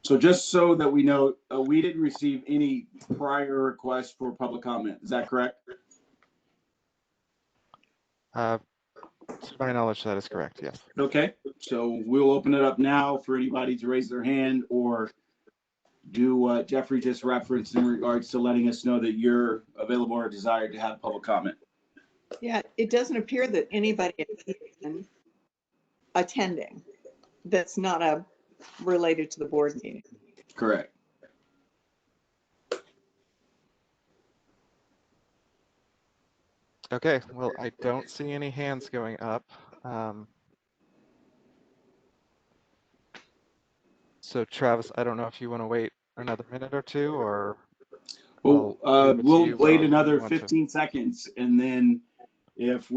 So just so that we know, we didn't receive any prior requests for public comment. Is that correct? To my knowledge, that is correct, yes. Okay, so we'll open it up now for anybody to raise their hand or do what Jeffrey just referenced in regards to letting us know that you're available or desired to have public comment. Yeah, it doesn't appear that anybody is attending that's not related to the board meeting. Correct. Okay, well, I don't see any hands going up. So Travis, I don't know if you want to wait another minute or two, or Well, we'll wait another 15 seconds, and then if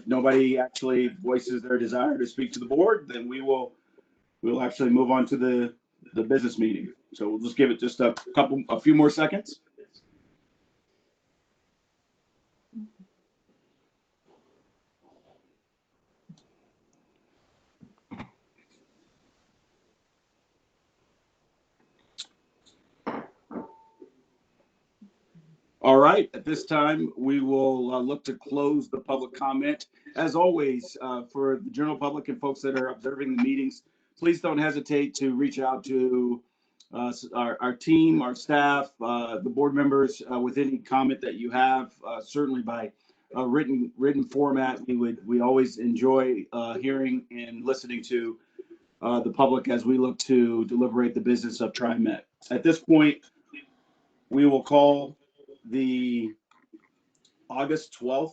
nobody actually voices their desire to speak to the board, then we'll actually move on to the business meeting. So we'll just give it just a few more seconds. All right, at this time, we will look to close the public comment. As always, for the general public and folks that are observing the meetings, please don't hesitate to reach out to our team, our staff, the board members with any comment that you have, certainly by written format. We always enjoy hearing and listening to the public as we look to deliberate the business of TriMet. At this point, we will call the August 12th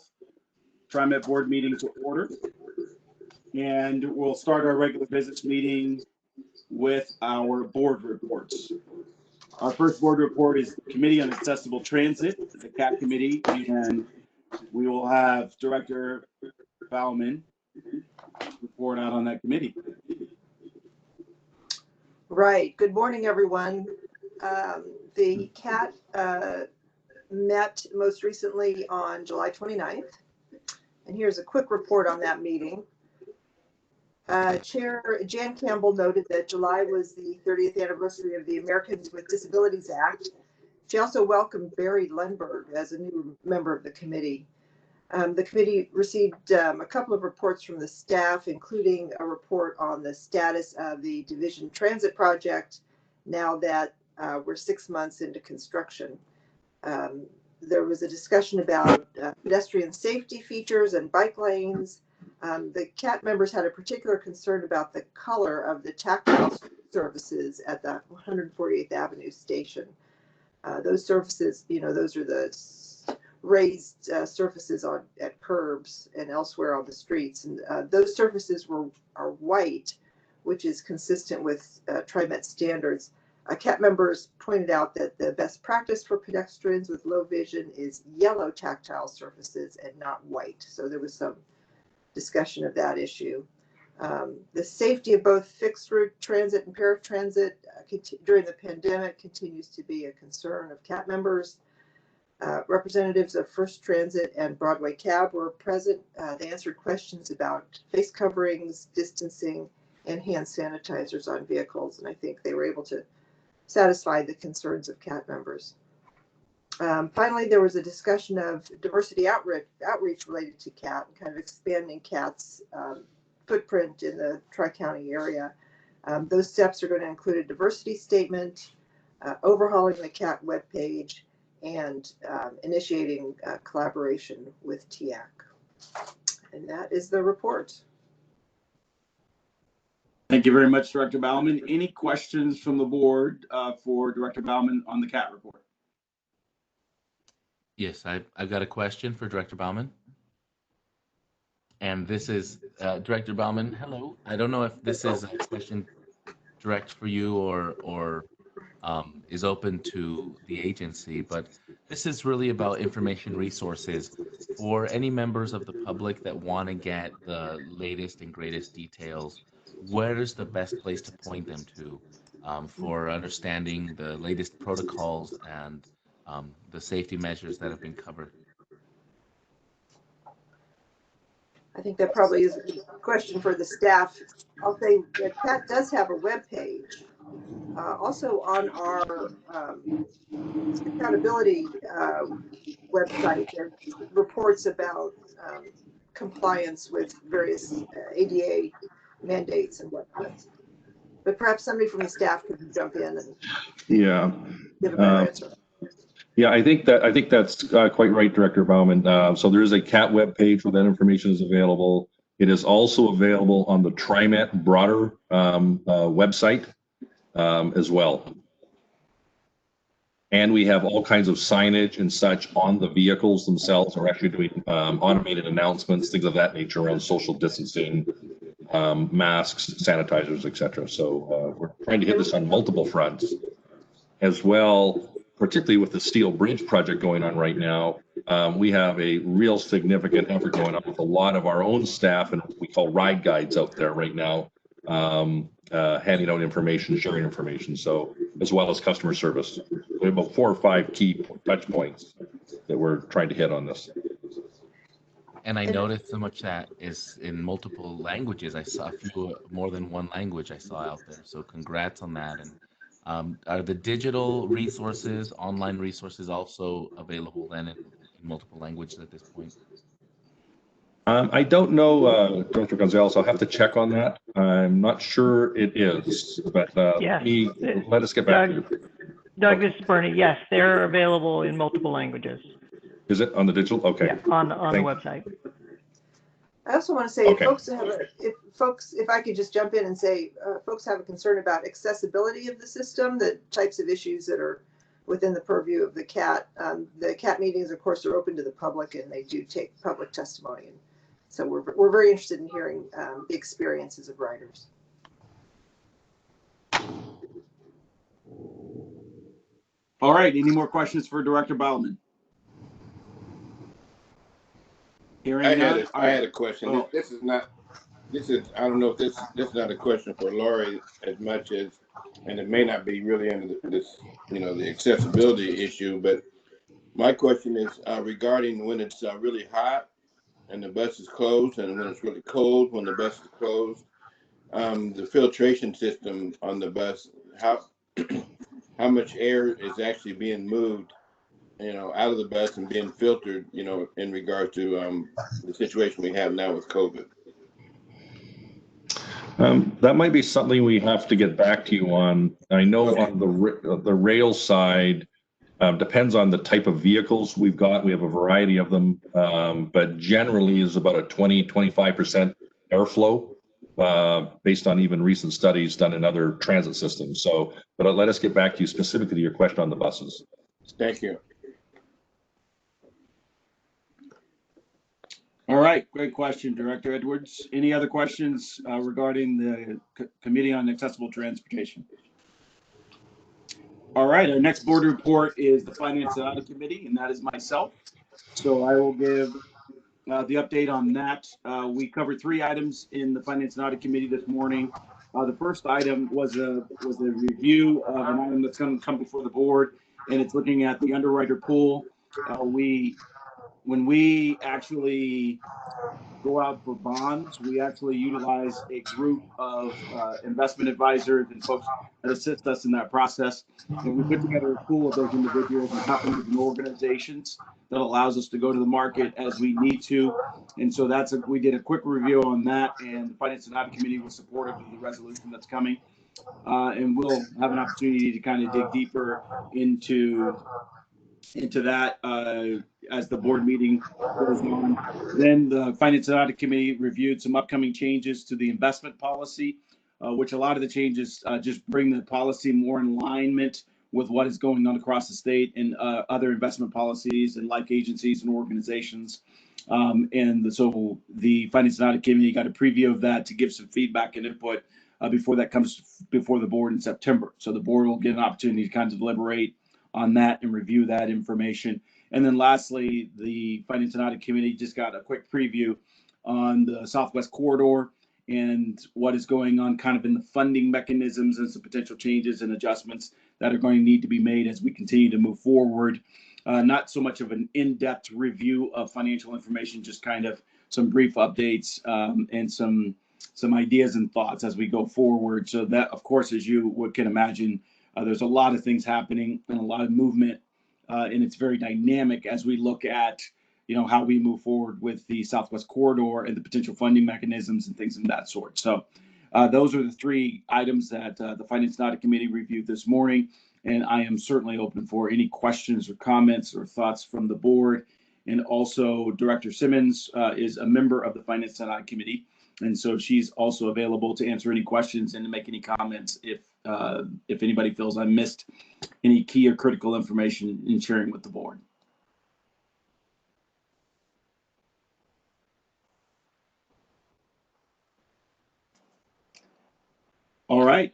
TriMet board meeting to order. And we'll start our regular business meeting with our board reports. Our first board report is the Committee on Accessible Transit, the CAT committee, and we will have Director Bauman report out on that committee. Right. Good morning, everyone. The CAT met most recently on July 29th. And here's a quick report on that meeting. Chair Jan Campbell noted that July was the 30th anniversary of the Americans with Disabilities Act. She also welcomed Barry Lundberg as a new member of the committee. The committee received a couple of reports from the staff, including a report on the status of the Division Transit Project now that we're 6 months into construction. There was a discussion about pedestrian safety features and bike lanes. The CAT members had a particular concern about the color of the tactile surfaces at the 148th Avenue station. Those surfaces, those are the raised surfaces at curbs and elsewhere on the streets. And those surfaces are white, which is consistent with TriMet standards. CAT members pointed out that the best practice for pedestrians with low vision is yellow tactile surfaces and not white. So there was some discussion of that issue. The safety of both fixed route transit and paratransit during the pandemic continues to be a concern of CAT members. Representatives of First Transit and Broadway Cab were present. They answered questions about face coverings, distancing, and hand sanitizers on vehicles, and I think they were able to satisfy the concerns of CAT members. Finally, there was a discussion of diversity outreach related to CAT, and kind of expanding CAT's footprint in the Tri-County area. Those steps are going to include a diversity statement, overhauling the CAT webpage, and initiating collaboration with TIAC. And that is the report. Thank you very much, Director Bauman. Any questions from the board for Director Bauman on the CAT report? Yes, I've got a question for Director Bauman. And this is Director Bauman. Hello. I don't know if this is a question direct for you or is open to the agency, but this is really about information resources for any members of the public that want to get the latest and greatest details. Where is the best place to point them to for understanding the latest protocols and the safety measures that have been covered? I think that probably is a question for the staff. I'll say that CAT does have a web page. Also on our accountability website, there's reports about compliance with various ADA mandates and whatnot. But perhaps somebody from the staff could jump in and Yeah. give a better answer. Yeah, I think that's quite right, Director Bauman. So there is a CAT web page where that information is available. It is also available on the TriMet broader website as well. And we have all kinds of signage and such on the vehicles themselves. We're actually doing automated announcements, things of that nature around social distancing, masks, sanitizers, etc. So we're trying to hit this on multiple fronts as well, particularly with the Steel Bridge project going on right now. We have a real significant effort going on with a lot of our own staff and what we call ride guides out there right now, handing out information, sharing information, so as well as customer service. We have about 4 or 5 key touch points that we're trying to hit on this. And I noticed so much that is in multiple languages. I saw a few more than one language I saw out there. So congrats on that. And are the digital resources, online resources also available then in multiple languages at this point? I don't know, Director Gonzalez. I'll have to check on that. I'm not sure it is, but Yes. let us get back to you. Doug, this is Bernie. Yes, they're available in multiple languages. Is it on the digital? Okay. Yeah, on the website. I also want to say, Okay. if I could just jump in and say, folks have a concern about accessibility of the system, the types of issues that are within the purview of the CAT. The CAT meetings, of course, are open to the public, and they do take public testimony. And so we're very interested in hearing the experiences of riders. All right, any more questions for Director Bauman? I had a question. Oh. This is I don't know if this is not a question for Lori as much as, and it may not be really under this, the accessibility issue, but my question is regarding when it's really hot and the bus is closed, and when it's really cold when the bus is closed, the filtration system on the bus, how much air is actually being moved, out of the bus and being filtered, in regard to the situation we have now with COVID. That might be something we have to get back to you on. I know on the rail side, depends on the type of vehicles we've got. We have a variety of them, but generally is about a 20-25% airflow, based on even recent studies done in other transit systems. So, but let us get back to you specifically to your question on the buses. Thank you. All right, great question, Director Edwards. Any other questions regarding the Committee on Accessible Transportation? All right, our next board report is the Finance and Audit Committee, and that is myself. So I will give the update on that. We covered 3 items in the Finance and Audit Committee this morning. The first item was a review of an item that's going to come before the board, and it's looking at the underwriter pool. When we actually go out for bonds, we actually utilize a group of investment advisors and folks that assist us in that process. And we put together a pool of those individuals and companies and organizations that allows us to go to the market as we need to. And so we did a quick review on that, and the Finance and Audit Committee was supportive of the resolution that's coming. And we'll have an opportunity to kind of dig deeper into that as the board meeting goes on. Then the Finance and Audit Committee reviewed some upcoming changes to the investment policy, which a lot of the changes just bring the policy more in alignment with what is going on across the state and other investment policies and like agencies and organizations. So the Finance and Audit Committee got a preview of that to give some feedback and input before that comes before the board in September. So the board will get an opportunity to kind of deliberate on that and review that information. And then lastly, the Finance and Audit Committee just got a quick preview on the Southwest Corridor and what is going on kind of in the funding mechanisms and some potential changes and adjustments that are going to need to be made as we continue to move forward. Not so much of an in-depth review of financial information, just kind of some brief updates and some ideas and thoughts as we go forward. So that, of course, as you can imagine, there's a lot of things happening and a lot of movement, and it's very dynamic as we look at how we move forward with the Southwest Corridor and the potential funding mechanisms and things of that sort. So those are the three items that the Finance and Audit Committee reviewed this morning, and I am certainly open for any questions or comments or thoughts from the board. And also, Director Simmons is a member of the Finance and Audit Committee, and so she's also available to answer any questions and to make any comments if anybody feels I missed any key or critical information in sharing with the board. All right.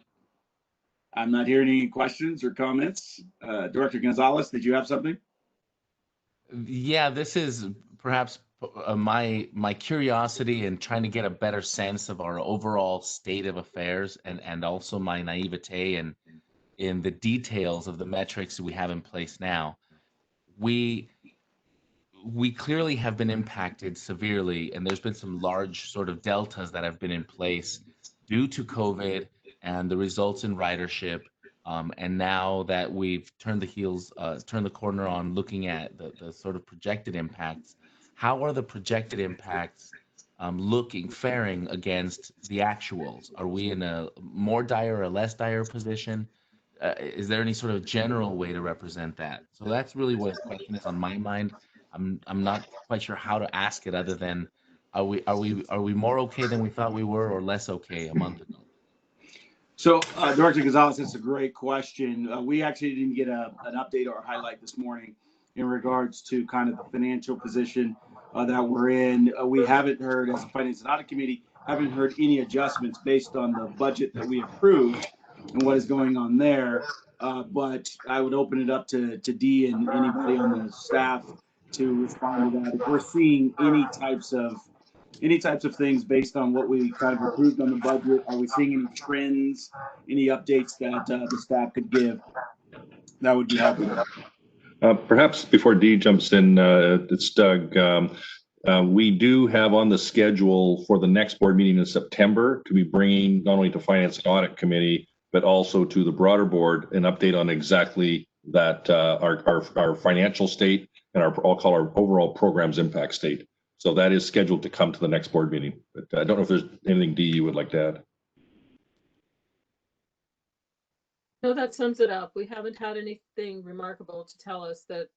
I'm not hearing any questions or comments. Director Gonzalez, did you have something? Yeah, this is perhaps my curiosity and trying to get a better sense of our overall state of affairs, and also my naivete and in the details of the metrics we have in place now. We clearly have been impacted severely, and there's been some large sort of deltas that have been in place due to COVID and the results in ridership. And now that we've turned the corner on looking at the sort of projected impacts, how are the projected impacts faring against the actuals? Are we in a more dire or less dire position? Is there any sort of general way to represent that? So that's really what the question is on my mind. I'm not quite sure how to ask it other than are we more okay than we thought we were or less okay a month ago? So, Director Gonzalez, that's a great question. We actually didn't get an update or a highlight this morning in regards to kind of the financial position that we're in. We haven't heard, as a Finance and Audit Committee, haven't heard any adjustments based on the budget that we approved and what is going on there. But I would open it up to Dee and anybody on the staff to respond to that. If we're seeing any types of things based on what we kind of approved on the budget, are we seeing any trends, any updates that the staff could give? That would be helpful. Perhaps before Dee jumps in, it's Doug. We do have on the schedule for the next board meeting in September to be bringing not only to Finance and Audit Committee, but also to the broader board an update on exactly that our financial state and I'll call our overall program's impact state. So that is scheduled to come to the next board meeting. But I don't know if there's anything, Dee, you would like to add. No, that sums it up. We haven't had anything remarkable to tell us that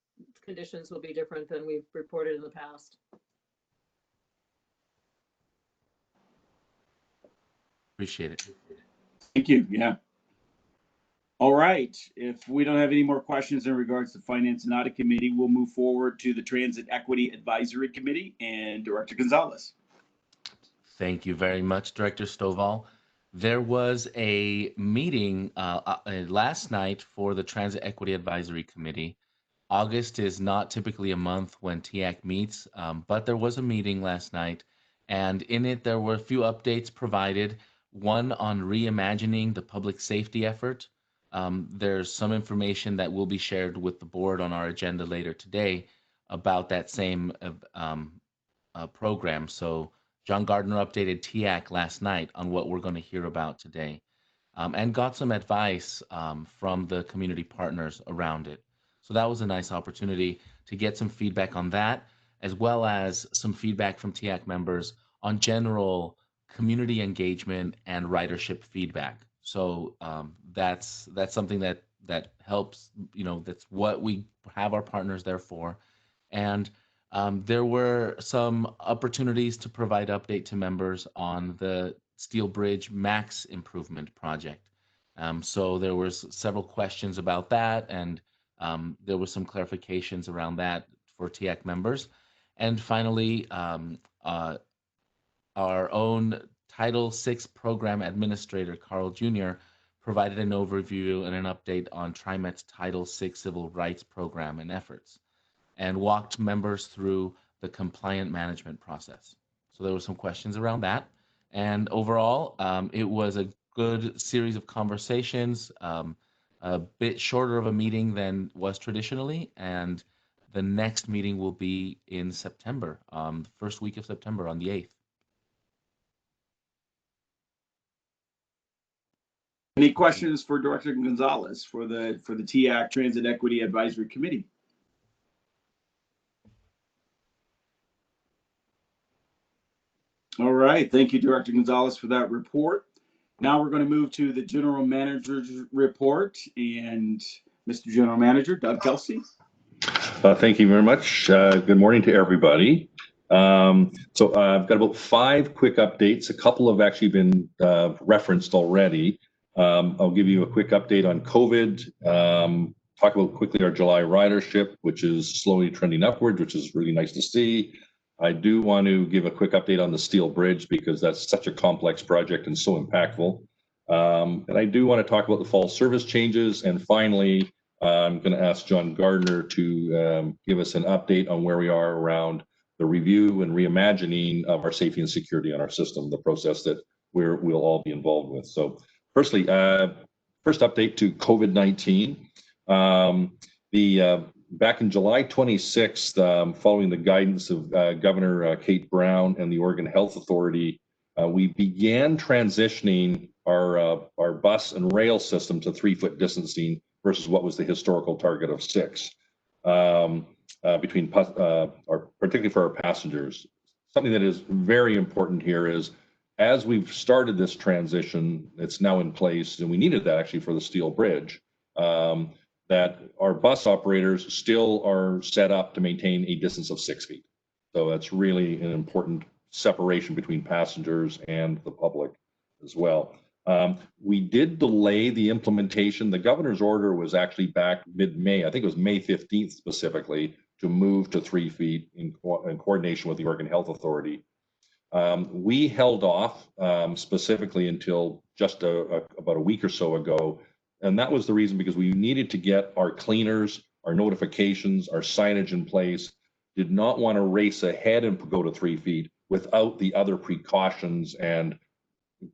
conditions will be different than we've reported in the past. Appreciate it. Thank you. Yeah. All right. If we don't have any more questions in regards to Finance and Audit Committee, we'll move forward to the Transit Equity Advisory Committee and Director Gonzalez. Thank you very much, Director Stovall. There was a meeting last night for the Transit Equity Advisory Committee. August is not typically a month when TEAC meets, but there was a meeting last night, and in it there were a few updates provided. One on reimagining the public safety effort. There's some information that will be shared with the board on our agenda later today about that same program. So John Gardner updated TEAC last night on what we're going to hear about today, and got some advice from the community partners around it. So that was a nice opportunity to get some feedback on that, as well as some feedback from TEAC members on general community engagement and ridership feedback. So that's something that helps. That's what we have our partners there for, and there were some opportunities to provide update to members on the Steel Bridge Max Improvement Project. So there was several questions about that, and there was some clarifications around that for TEAC members. And finally, our own Title VI Program Administrator, Carl Jr., provided an overview and an update on TriMet's Title VI Civil Rights Program and efforts, and walked members through the compliant management process. So there were some questions around that. And overall, it was a good series of conversations, a bit shorter of a meeting than was traditionally, and the next meeting will be in September, the first week of September on the 8th. Any questions for Director Gonzalez for the TAC Transit Equity Advisory Committee? All right, thank you, Director Gonzalez, for that report. Now we're going to move to the General Manager's report, and Mr. General Manager, Doug Kelsey. Thank you very much. Good morning to everybody. So I've got about 5 quick updates. A couple have actually been referenced already. I'll give you a quick update on COVID, talk about quickly our July ridership, which is slowly trending upward, which is really nice to see. I do want to give a quick update on the steel bridge because that's such a complex project and so impactful. And I do want to talk about the fall service changes. And finally, I'm going to ask John Gardner to give us an update on where we are around the review and reimagining of our safety and security on our system, the process that we'll all be involved with. So firstly, first update to COVID-19. Back in July 26th, following the guidance of Governor Kate Brown and the Oregon Health Authority, we began transitioning our bus and rail system to 3-foot distancing versus what was the historical target of 6, particularly for our passengers. Something that is very important here is, as we've started this transition, it's now in place, and we needed that actually for the steel bridge, that our bus operators still are set up to maintain a distance of 6 feet. So that's really an important separation between passengers and the public as well. We did delay the implementation. The governor's order was actually back mid-May. I think it was May 15th specifically, to move to 3 feet in coordination with the Oregon Health Authority. We held off specifically until just about a week or so ago. And that was the reason, because we needed to get our cleaners, our notifications, our signage in place, did not want to race ahead and go to 3 feet without the other precautions and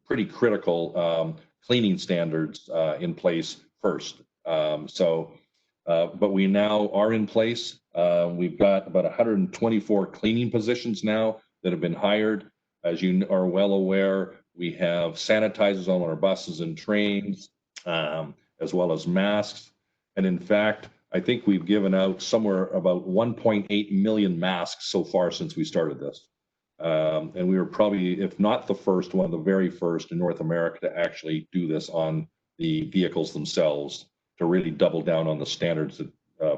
pretty critical cleaning standards in place first. But we now are in place. We've got about 124 cleaning positions now that have been hired. As you are well aware, we have sanitizers on our buses and trains, as well as masks. And in fact, I think we've given out somewhere about 1.8 million masks so far since we started this. And we were probably, if not the first, one of the very first in North America to actually do this on the vehicles themselves, to really double down on the standards that,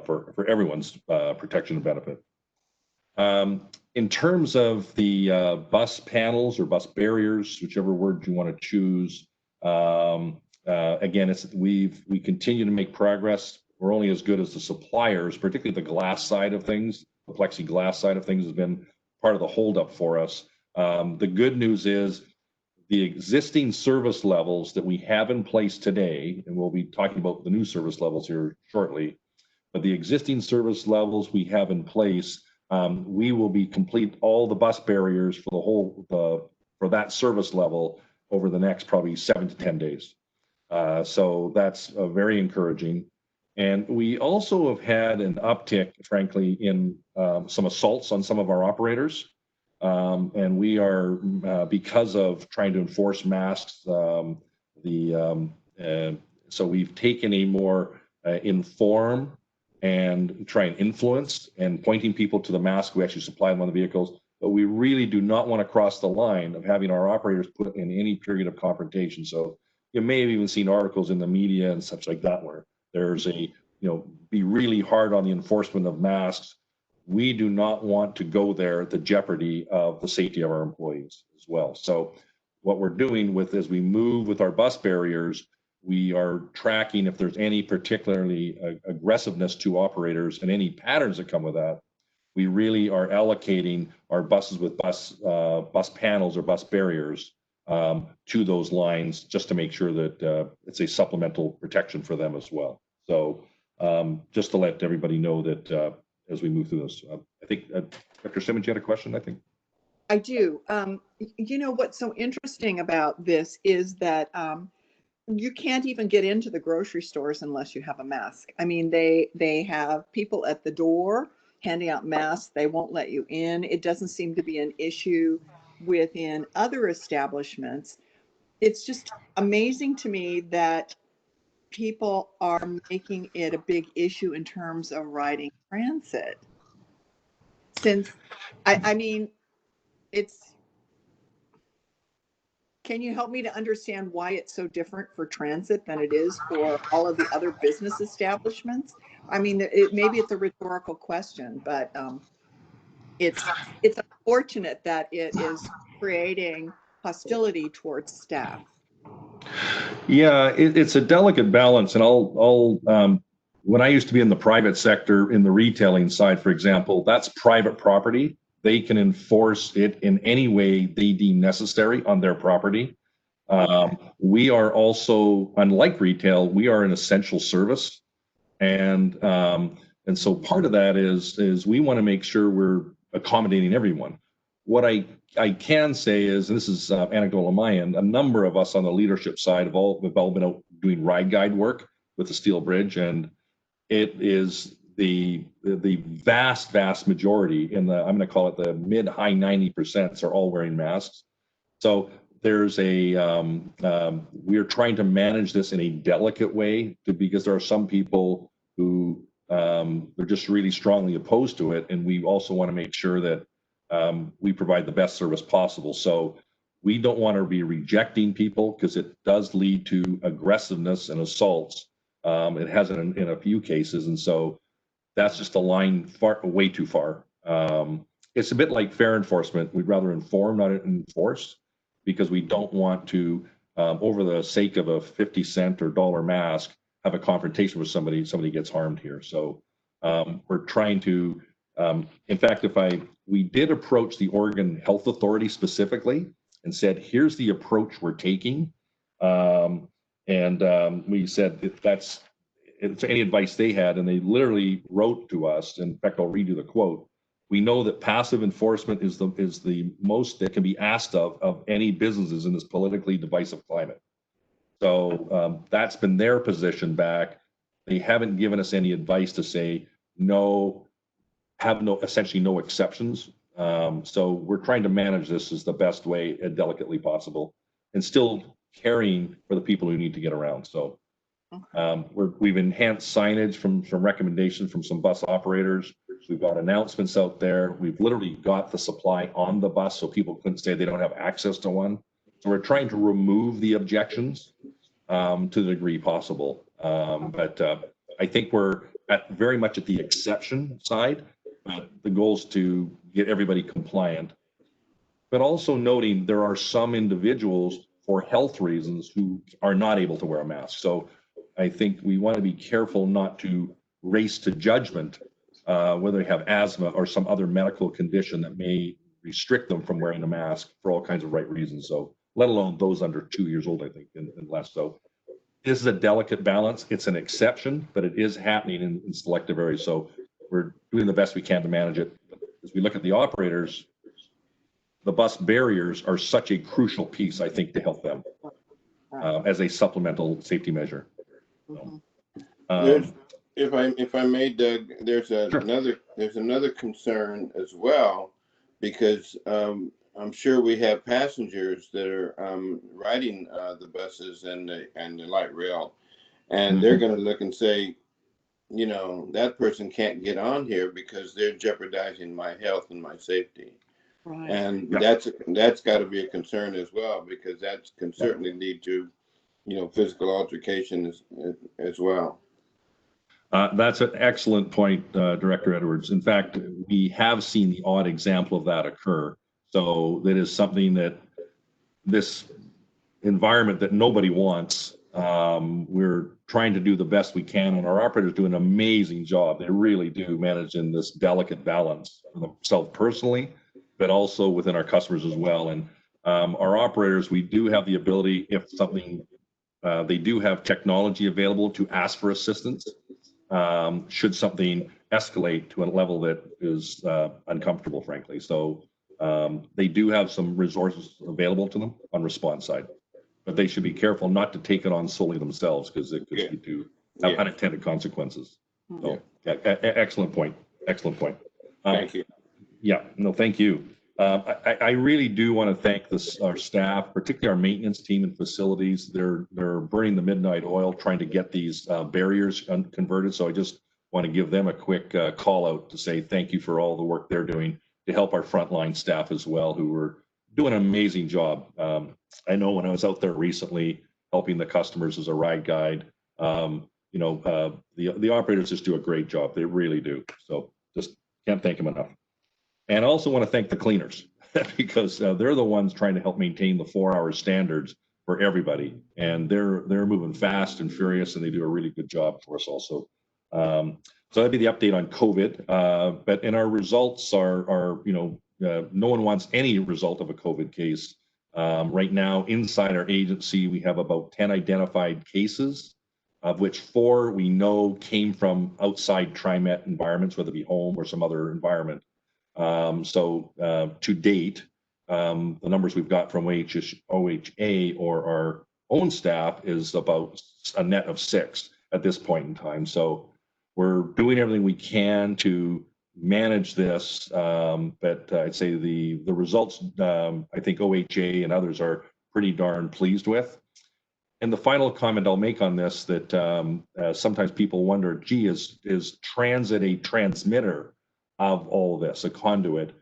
for everyone's protection and benefit. In terms of the bus panels or bus barriers, whichever word you want to choose, again, we continue to make progress. We're only as good as the suppliers, particularly the glass side of things. The plexiglass side of things has been part of the holdup for us. The good news is the existing service levels that we have in place today, and we'll be talking about the new service levels here shortly, but the existing service levels we have in place, we will be complete all the bus barriers for the whole, for that service level over the next probably 7 to 10 days. So that's very encouraging. And we also have had an uptick, frankly, in some assaults on some of our operators. And we are, because of trying to enforce masks, so we've taken a more inform and try and influence and pointing people to the mask. We actually supply them on the vehicles, but we really do not want to cross the line of having our operators put in any period of confrontation. So you may have even seen articles in the media and such like that, where there's be really hard on the enforcement of masks. We do not want to go there at the jeopardy of the safety of our employees as well. So what we're doing as we move with our bus barriers, we are tracking if there's any particularly aggressiveness to operators and any patterns that come with that. We really are allocating our buses with bus panels or bus barriers to those lines, just to make sure that it's a supplemental protection for them as well. So just to let everybody know that as we move through this, I think Dr. Simmons, you had a question, I think. I do. You know, what's so interesting about this is that you can't even get into the grocery stores unless you have a mask. I mean, they have people at the door handing out masks, they won't let you in. It doesn't seem to be an issue within other establishments. It's just amazing to me that people are making it a big issue in terms of riding transit. Since, I mean, can you help me to understand why it's so different for transit than it is for all of the other business establishments? I mean, maybe it's a rhetorical question, but it's unfortunate that it is creating hostility towards staff. Yeah, it's a delicate balance, and when I used to be in the private sector, in the retailing side, for example, that's private property. They can enforce it in any way they deem necessary on their property. We are also, unlike retail, we are an essential service, and so part of that is we want to make sure we're accommodating everyone. What I can say is, and this is anecdotal on my end, a number of us on the leadership side have all been out doing ride guide work with the Steel Bridge, and it is the vast majority I'm going to call it the mid high 90% are all wearing masks. So there's we're trying to manage this in a delicate way because there are some people who they're just really strongly opposed to it, and we also want to make sure that we provide the best service possible. So we don't want to be rejecting people because it does lead to aggressiveness and assaults. It has in a few cases, and so that's just a line way too far. It's a bit like fair enforcement. We'd rather inform, not enforce, because we don't want to, over the sake of a 50-cent or dollar mask, have a confrontation with somebody gets harmed here. So we're trying to, in fact, we did approach the Oregon Health Authority specifically and said, here's the approach we're taking. We said if it's any advice they had, and they literally wrote to us. In fact, I'll read you the quote. We know that passive enforcement is the most that can be asked of any businesses in this politically divisive climate. So that's been their position back. They haven't given us any advice to say essentially no exceptions. So we're trying to manage this as the best way and delicately possible, and still caring for the people who need to get around. So we've enhanced signage from recommendations from some bus operators. We've got announcements out there. We've literally got the supply on the bus so people couldn't say they don't have access to one. So we're trying to remove the objections to the degree possible. But I think we're very much at the exception side. The goal is to get everybody compliant, but also noting there are some individuals for health reasons who are not able to wear a mask. So I think we want to be careful not to race to judgment, whether they have asthma or some other medical condition that may restrict them from wearing a mask for all kinds of right reasons. So let alone those under 2 years old, I think, and less. So this is a delicate balance. It's an exception, but it is happening in selective areas. So we're doing the best we can to manage it. But as we look at the operators, the bus barriers are such a crucial piece, I think, to help them as a supplemental safety measure. If I may, Doug, there's another concern as well, because I'm sure we have passengers that are riding the buses and the light rail, and they're going to look and say, that person can't get on here because they're jeopardizing my health and my safety. Right. And that's got to be a concern as well, because that can certainly lead to, physical altercation as well. That's an excellent point, Director Edwards. In fact, we have seen the odd example of that occur. So that is something that this environment that nobody wants, we're trying to do the best we can, and our operators do an amazing job. They really do manage in this delicate balance for themselves personally, but also within our customers as well. And our operators, we do have the ability, if something, they do have technology available to ask for assistance should something escalate to a level that is uncomfortable, frankly. So they do have some resources available to them on response side, but they should be careful not to take it on solely themselves, because it could lead to unintended consequences. So excellent point. Excellent point. Thank you. Yeah, no, thank you. I really do want to thank our staff, particularly our maintenance team and facilities. They're burning the midnight oil trying to get these barriers converted. So I just want to give them a quick call out to say thank you for all the work they're doing to help our frontline staff as well, who are doing an amazing job. I know when I was out there recently helping the customers as a ride guide, the operators just do a great job. They really do. So just can't thank them enough. And I also want to thank the cleaners because they're the ones trying to help maintain the 4-hour standards for everybody. And they're moving fast and furious, and they do a really good job for us also. So that'd be the update on COVID. But in our results are no one wants any result of a COVID case. Right now, inside our agency, we have about 10 identified cases, of which 4 we know came from outside TriMet environments, whether it be home or some other environment. To date, the numbers we've got from OHA or our own staff is about a net of 6 at this point in time. So we're doing everything we can to manage this, but I'd say the results, I think OHA and others are pretty darn pleased with. And the final comment I'll make on this, that sometimes people wonder, gee, is transit a transmitter of all this, a conduit?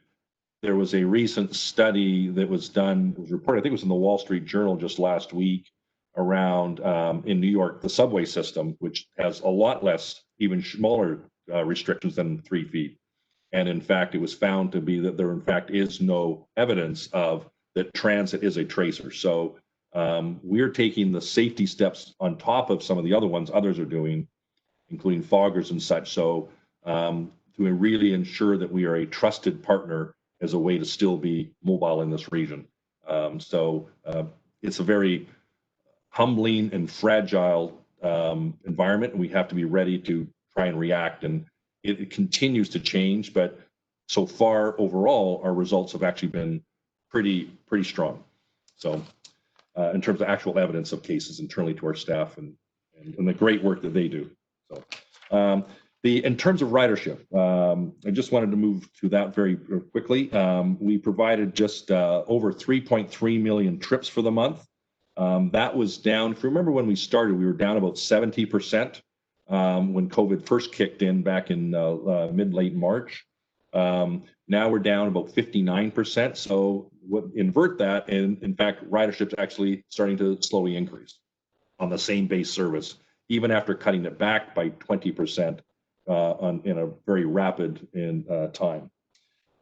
There was a recent study that was done, it was reported, I think it was in the Wall Street Journal just last week, around in New York, the subway system, which has a lot less, even smaller restrictions than 3 feet. And in fact, it was found to be that there in fact is no evidence of that transit is a tracer. So we're taking the safety steps on top of some of the other ones others are doing, including foggers and such. So to really ensure that we are a trusted partner as a way to still be mobile in this region. It's a very humbling and fragile environment, and we have to be ready to try and react. And it continues to change, but so far overall, our results have actually been pretty strong. So in terms of actual evidence of cases internally to our staff and the great work that they do. So in terms of ridership, I just wanted to move to that very quickly. We provided just over 3.3 million trips for the month. That was down, if you remember when we started, we were down about 70% when COVID first kicked in back in mid-late March. Now we're down about 59%. So invert that, and in fact, ridership's actually starting to slowly increase on the same base service, even after cutting it back by 20% in a very rapid time.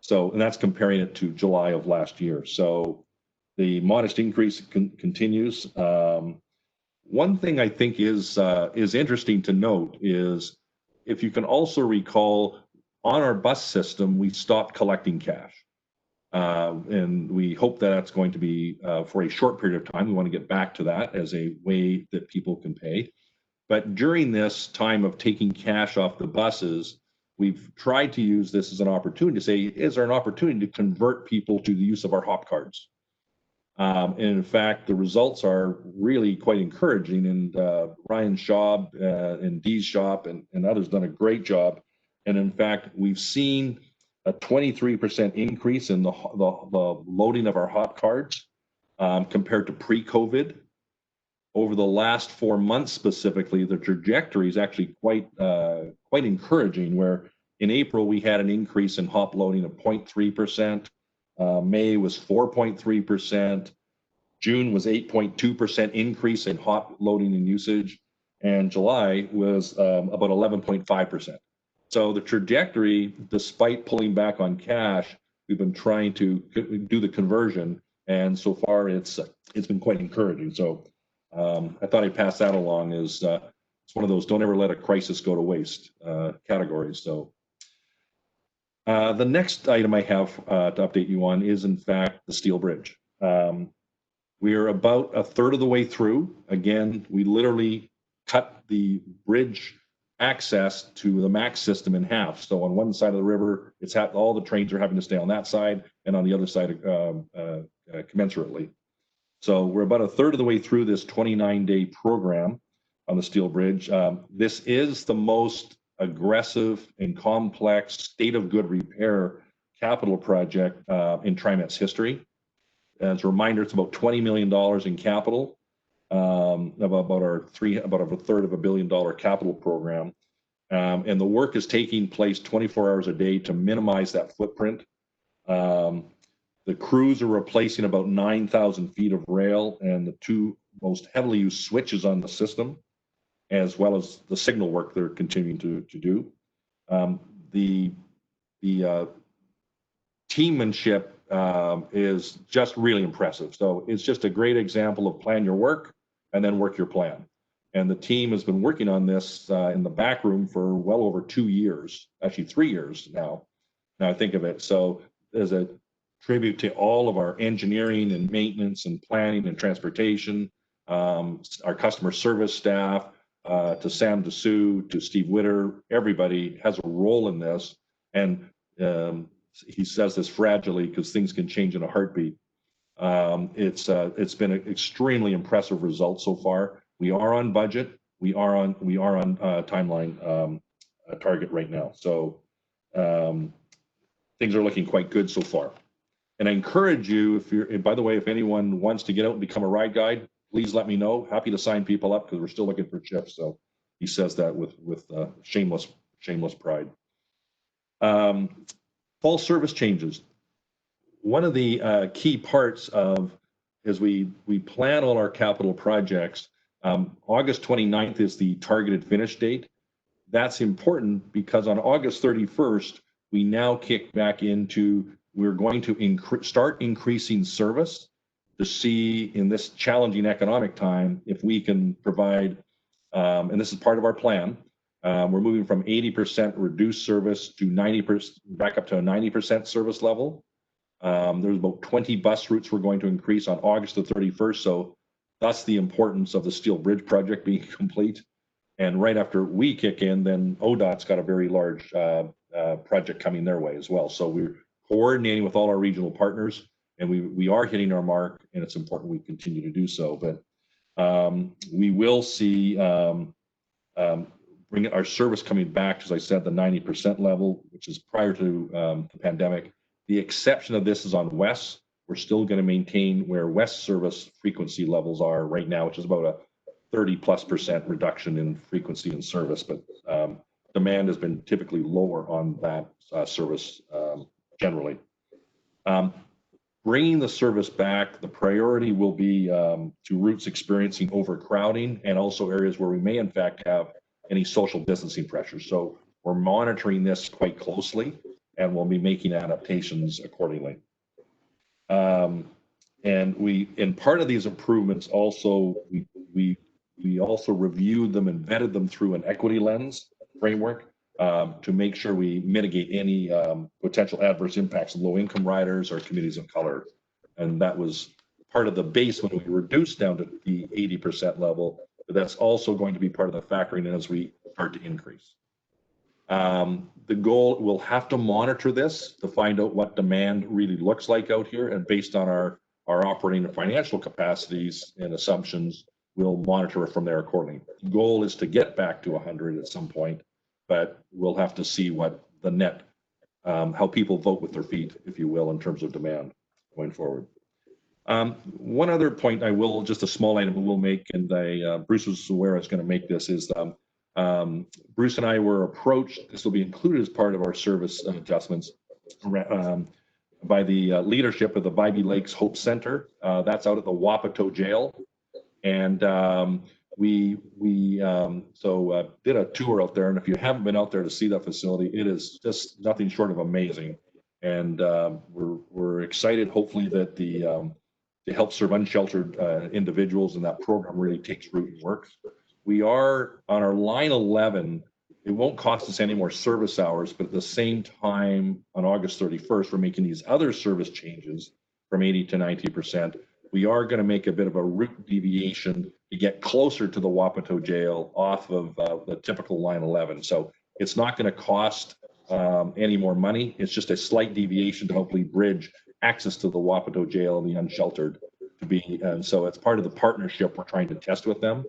So, and that's comparing it to July of last year. So the modest increase continues. One thing I think is interesting to note is, if you can also recall, on our bus system, we stopped collecting cash. And we hope that that's going to be for a short period of time. We want to get back to that as a way that people can pay. But during this time of taking cash off the buses, we've tried to use this as an opportunity to say, is there an opportunity to convert people to the use of our hop cards? And in fact, the results are really quite encouraging. And Ryan Schaub and Dee's shop and others done a great job. And in fact, we've seen a 23% increase in the loading of our hop cards compared to pre-COVID. Over the last 4 months specifically, the trajectory is actually quite encouraging, where in April we had an increase in hop loading of 0.3%. May was 4.3%. June was 8.2% increase in hop loading and usage. And July was about 11.5%. So the trajectory, despite pulling back on cash, we've been trying to do the conversion. And so far it's been quite encouraging. So I thought I'd pass that along as it's one of those don't ever let a crisis go to waste categories. So the next item I have to update you on is, in fact, the steel bridge. We are about a third of the way through. Again, we literally cut the bridge access to the MAX system in half. So on one side of the river, all the trains are having to stay on that side, and on the other side commensurately. So we're about a third of the way through this 29-day program on the steel bridge. This is the most aggressive and complex state of good repair capital project in TriMet's history. As a reminder, it's about $20 million in capital, about a third of $1 billion capital program. And the work is taking place 24 hours a day to minimize that footprint. The crews are replacing about 9,000 feet of rail and the two most heavily used switches on the system, as well as the signal work they're continuing to do. The teammanship is just really impressive. So it's just a great example of plan your work and then work your plan. And the team has been working on this in the back room for well over 2 years, actually 3 years now I think of it. So as a tribute to all of our engineering and maintenance and planning and transportation, our customer service staff, to Sam DeSue, to Steve Witter, everybody has a role in this. And he says this fragilely because things can change in a heartbeat. It's been an extremely impressive result so far. We are on budget. We are on timeline target right now. So things are looking quite good so far. And I encourage you, by the way, if anyone wants to get out and become a ride guide, please let me know. Happy to sign people up because we're still looking for chips. So he says that with shameless pride. Fall service changes. One of the key parts of as we plan all our capital projects, August 29th is the targeted finish date. That's important because on August 31st, we now kick back into, we're going to start increasing service to see in this challenging economic time if we can provide, and this is part of our plan, we're moving from 80% reduced service to 90%, back up to a 90% service level. There's about 20 bus routes we're going to increase on August the 31st. So that's the importance of the Steel Bridge project being complete. And right after we kick in, then ODOT's got a very large project coming their way as well. So we're coordinating with all our regional partners, and we are hitting our mark, and it's important we continue to do so. But we will see bring our service coming back, as I said, the 90% level, which is prior to the pandemic. The exception of this is on West. We're still going to maintain where West service frequency levels are right now, which is about a 30+% reduction in frequency and service, but demand has been typically lower on that service generally. Bringing the service back, the priority will be to routes experiencing overcrowding and also areas where we may in fact have any social distancing pressures. So we're monitoring this quite closely and we'll be making adaptations accordingly. And part of these improvements also, we also reviewed them and vetted them through an equity lens framework to make sure we mitigate any potential adverse impacts of low-income riders or communities of color. And that was part of the base when we reduced down to the 80% level, but that's also going to be part of the factoring in as we start to increase. The goal, we'll have to monitor this to find out what demand really looks like out here, and based on our operating and financial capacities and assumptions, we'll monitor it from there accordingly. The goal is to get back to 100 at some point, but we'll have to see what the net, how people vote with their feet, if you will, in terms of demand going forward. One other point I will, just a small item I will make, and Bruce was aware I was going to make this, is Bruce and I were approached, this will be included as part of our service adjustments, by the leadership of the Bybee Lakes Hope Center. That's out at the Wapato Jail. And we did a tour out there, and if you haven't been out there to see that facility, it is just nothing short of amazing. And we're excited, hopefully, that to help serve unsheltered individuals, and that program really takes root and works. We are on our line 11. It won't cost us any more service hours, but at the same time, on August 31st, we're making these other service changes from 80 to 90%. We are going to make a bit of a route deviation to get closer to the Wapato Jail off of the typical line 11. So it's not going to cost any more money. It's just a slight deviation to hopefully bridge access to the Wapato Jail and the unsheltered to be. And so it's part of the partnership we're trying to test with them,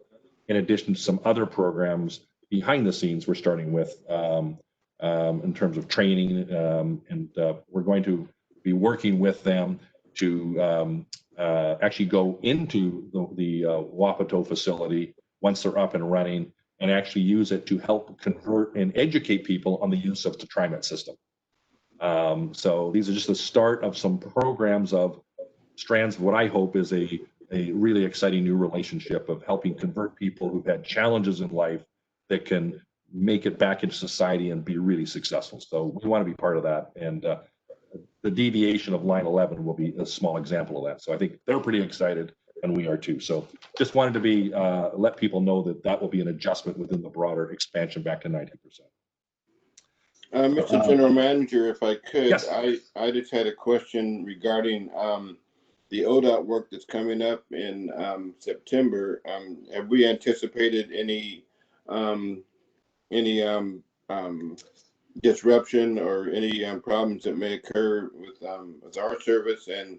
in addition to some other programs behind the scenes we're starting with in terms of training, and we're going to be working with them to actually go into the Wapato facility once they're up and running, and actually use it to help convert and educate people on the use of the TriMet system. So these are just the start of some programs of strands of what I hope is a really exciting new relationship of helping convert people who've had challenges in life that can make it back into society and be really successful. So we want to be part of that. And the deviation of line 11 will be a small example of that. So I think they're pretty excited, and we are too. So just wanted to be let people know that that will be an adjustment within the broader expansion back to 90%. Mr. General Manager, if I could, yes. I just had a question regarding the ODOT work that's coming up in September. Have we anticipated any disruption or any problems that may occur with our service, and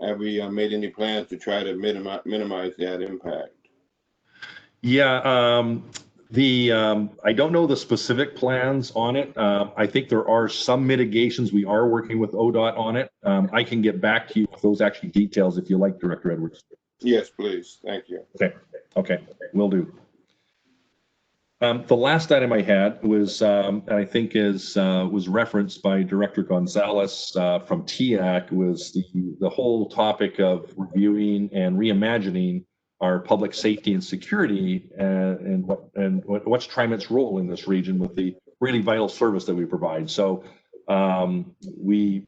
have we made any plans to try to minimize that impact? Yeah, I don't know the specific plans on it. I think there are some mitigations. We are working with ODOT on it. I can get back to you with those actually details if you like, Director Edwards. Yes, please. Thank you. Okay, will do. The last item I had was, and I think was referenced by Director Gonzalez from TIAC, was the whole topic of reviewing and reimagining our public safety and security, and what's TriMet's role in this region with the really vital service that we provide. So we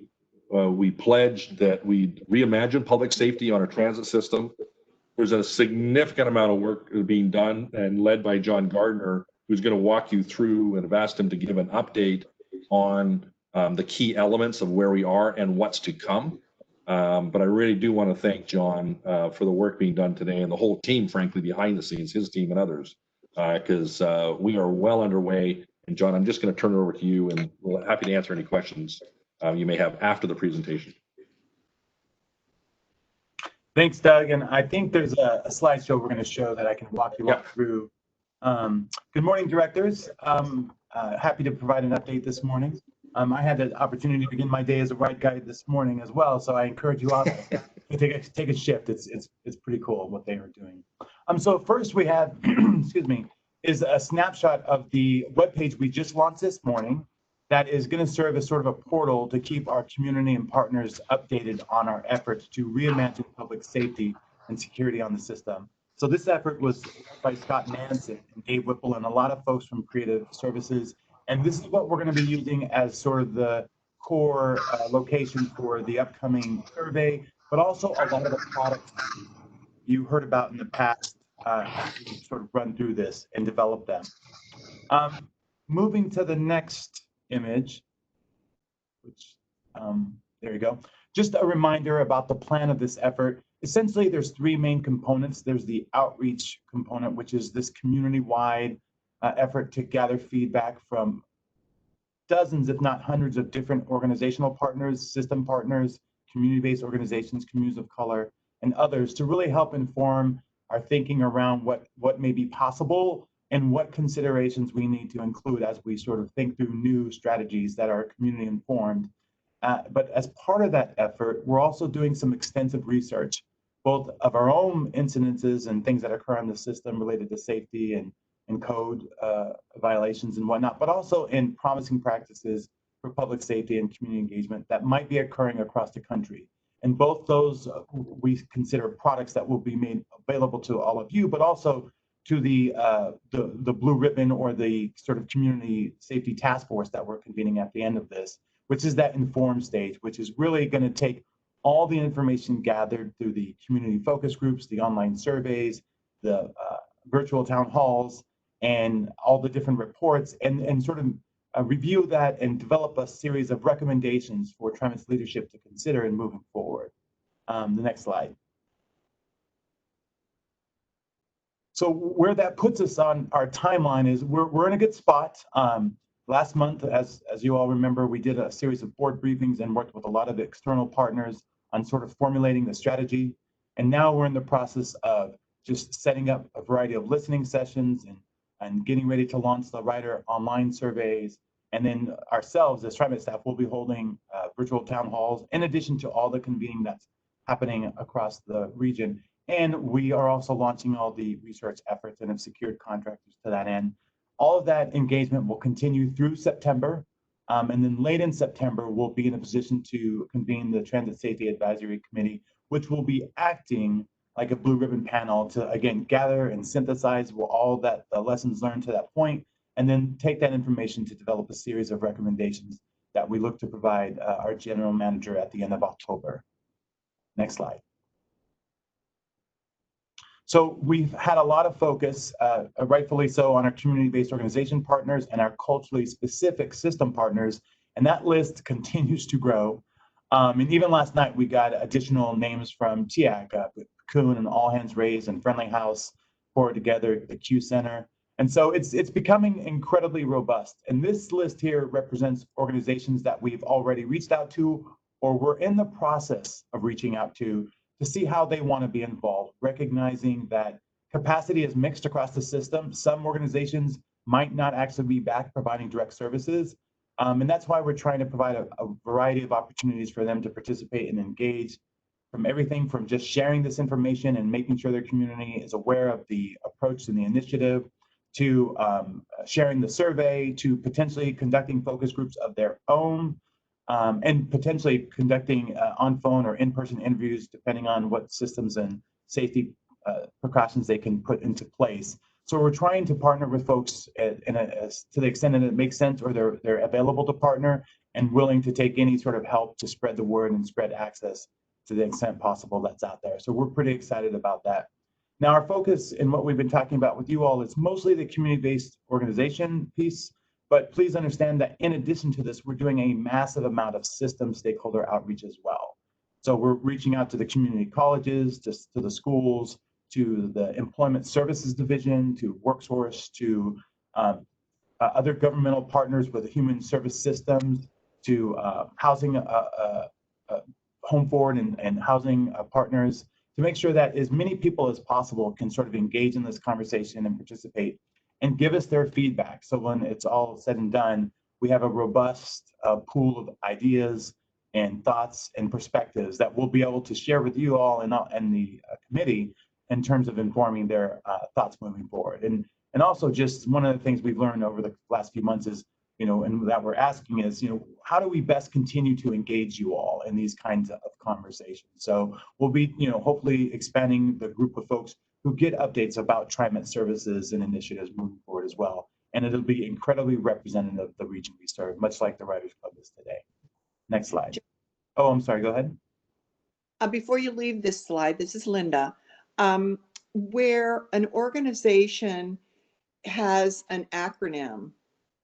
pledged that we'd reimagine public safety on our transit system. There's a significant amount of work being done and led by John Gardner, who's going to walk you through, and have asked him to give an update on the key elements of where we are and what's to come. But I really do want to thank John for the work being done today, and the whole team, frankly, behind the scenes, his team and others, because we are well underway. And John, I'm just going to turn it over to you, and we're happy to answer any questions you may have after the presentation. Thanks, Doug. And I think there's a slideshow we're going to show that I can walk you up through. Good morning, directors. Happy to provide an update this morning. I had the opportunity to begin my day as a ride guide this morning as well, so I encourage you all to take a shift. It's pretty cool what they are doing. So first we have, excuse me, is a snapshot of the webpage we just launched this morning that is going to serve as sort of a portal to keep our community and partners updated on our efforts to reimagine public safety and security on the system. So this effort was by Scott Nance and Dave Whipple and a lot of folks from Creative Services. And this is what we're going to be using as sort of the core location for the upcoming survey, but also a lot of the products you heard about in the past as we sort of run through this and develop them. Moving to the next image, which there you go. Just a reminder about the plan of this effort. Essentially, there's three main components. There's the outreach component, which is this community-wide effort to gather feedback from dozens, if not hundreds, of different organizational partners, system partners, community-based organizations, communities of color, and others to really help inform our thinking around what may be possible and what considerations we need to include as we sort of think through new strategies that are community informed. But as part of that effort, we're also doing some extensive research, both of our own incidences and things that occur in the system related to safety and code violations and whatnot, but also in promising practices for public safety and community engagement that might be occurring across the country. And both those we consider products that will be made available to all of you, but also to the blue ribbon or the sort of community safety task force that we're convening at the end of this, which is that inform stage, which is really going to take all the information gathered through the community focus groups, the online surveys, the virtual town halls, and all the different reports, and sort of review that and develop a series of recommendations for TriMet's leadership to consider in moving forward. The next slide. So where that puts us on our timeline is we're in a good spot. Last month, as you all remember, we did a series of board briefings and worked with a lot of external partners on sort of formulating the strategy. And now we're in the process of just setting up a variety of listening sessions and and getting ready to launch the rider online surveys. And then ourselves as TriMet staff will be holding virtual town halls in addition to all the convening that's happening across the region. And we are also launching all the research efforts and have secured contractors to that end. All of that engagement will continue through September. And then late in September, we'll be in a position to convene the Transit Safety Advisory Committee, which will be acting like a blue ribbon panel to, again, gather and synthesize all that the lessons learned to that point, and then take that information to develop a series of recommendations that we look to provide our general manager at the end of October. Next slide. So we've had a lot of focus, rightfully so, on our community-based organization partners and our culturally specific system partners, and that list continues to grow. And even last night, we got additional names from TIAC, Coon and All Hands Raised and Friendly House poured together, the Q Center. And so it's becoming incredibly robust. And this list here represents organizations that we've already reached out to or we're in the process of reaching out to see how they want to be involved, recognizing that capacity is mixed across the system. Some organizations might not actually be back providing direct services. And that's why we're trying to provide a variety of opportunities for them to participate and engage, from everything from just sharing this information and making sure their community is aware of the approach and the initiative, to sharing the survey, to potentially conducting focus groups of their own, and potentially conducting on-phone or in-person interviews, depending on what systems and safety precautions they can put into place. So we're trying to partner with folks to the extent that it makes sense, or they're available to partner and willing to take any sort of help to spread the word and spread access to the extent possible that's out there. So we're pretty excited about that. Now, our focus in what we've been talking about with you all is mostly the community-based organization piece, but please understand that in addition to this, we're doing a massive amount of system stakeholder outreach as well. So we're reaching out to the community colleges, to the schools, to the employment services division, to WorkSource, to other governmental partners with human service systems, to housing, home forward and housing partners, to make sure that as many people as possible can sort of engage in this conversation and participate and give us their feedback. So when it's all said and done, we have a robust pool of ideas and thoughts and perspectives that we'll be able to share with you all and the committee in terms of informing their thoughts moving forward. And also, just one of the things we've learned over the last few months is, and that we're asking is, how do we best continue to engage you all in these kinds of conversations? So we'll be, hopefully expanding the group of folks who get updates about TriMet services and initiatives moving forward as well. And it'll be incredibly representative of the region we serve, much like the Writers Club is today. Next slide. Oh, I'm sorry, go ahead. Before you leave this slide, this is Linda. Where an organization has an acronym,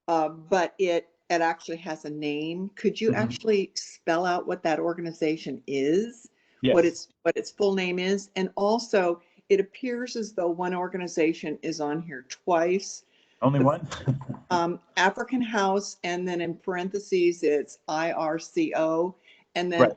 but it actually has a name, could you actually spell out what that organization is? Yes. What its full name is? And also, it appears as though one organization is on here twice. Only one? African House, and then in parentheses, it's IRCO, and then Right.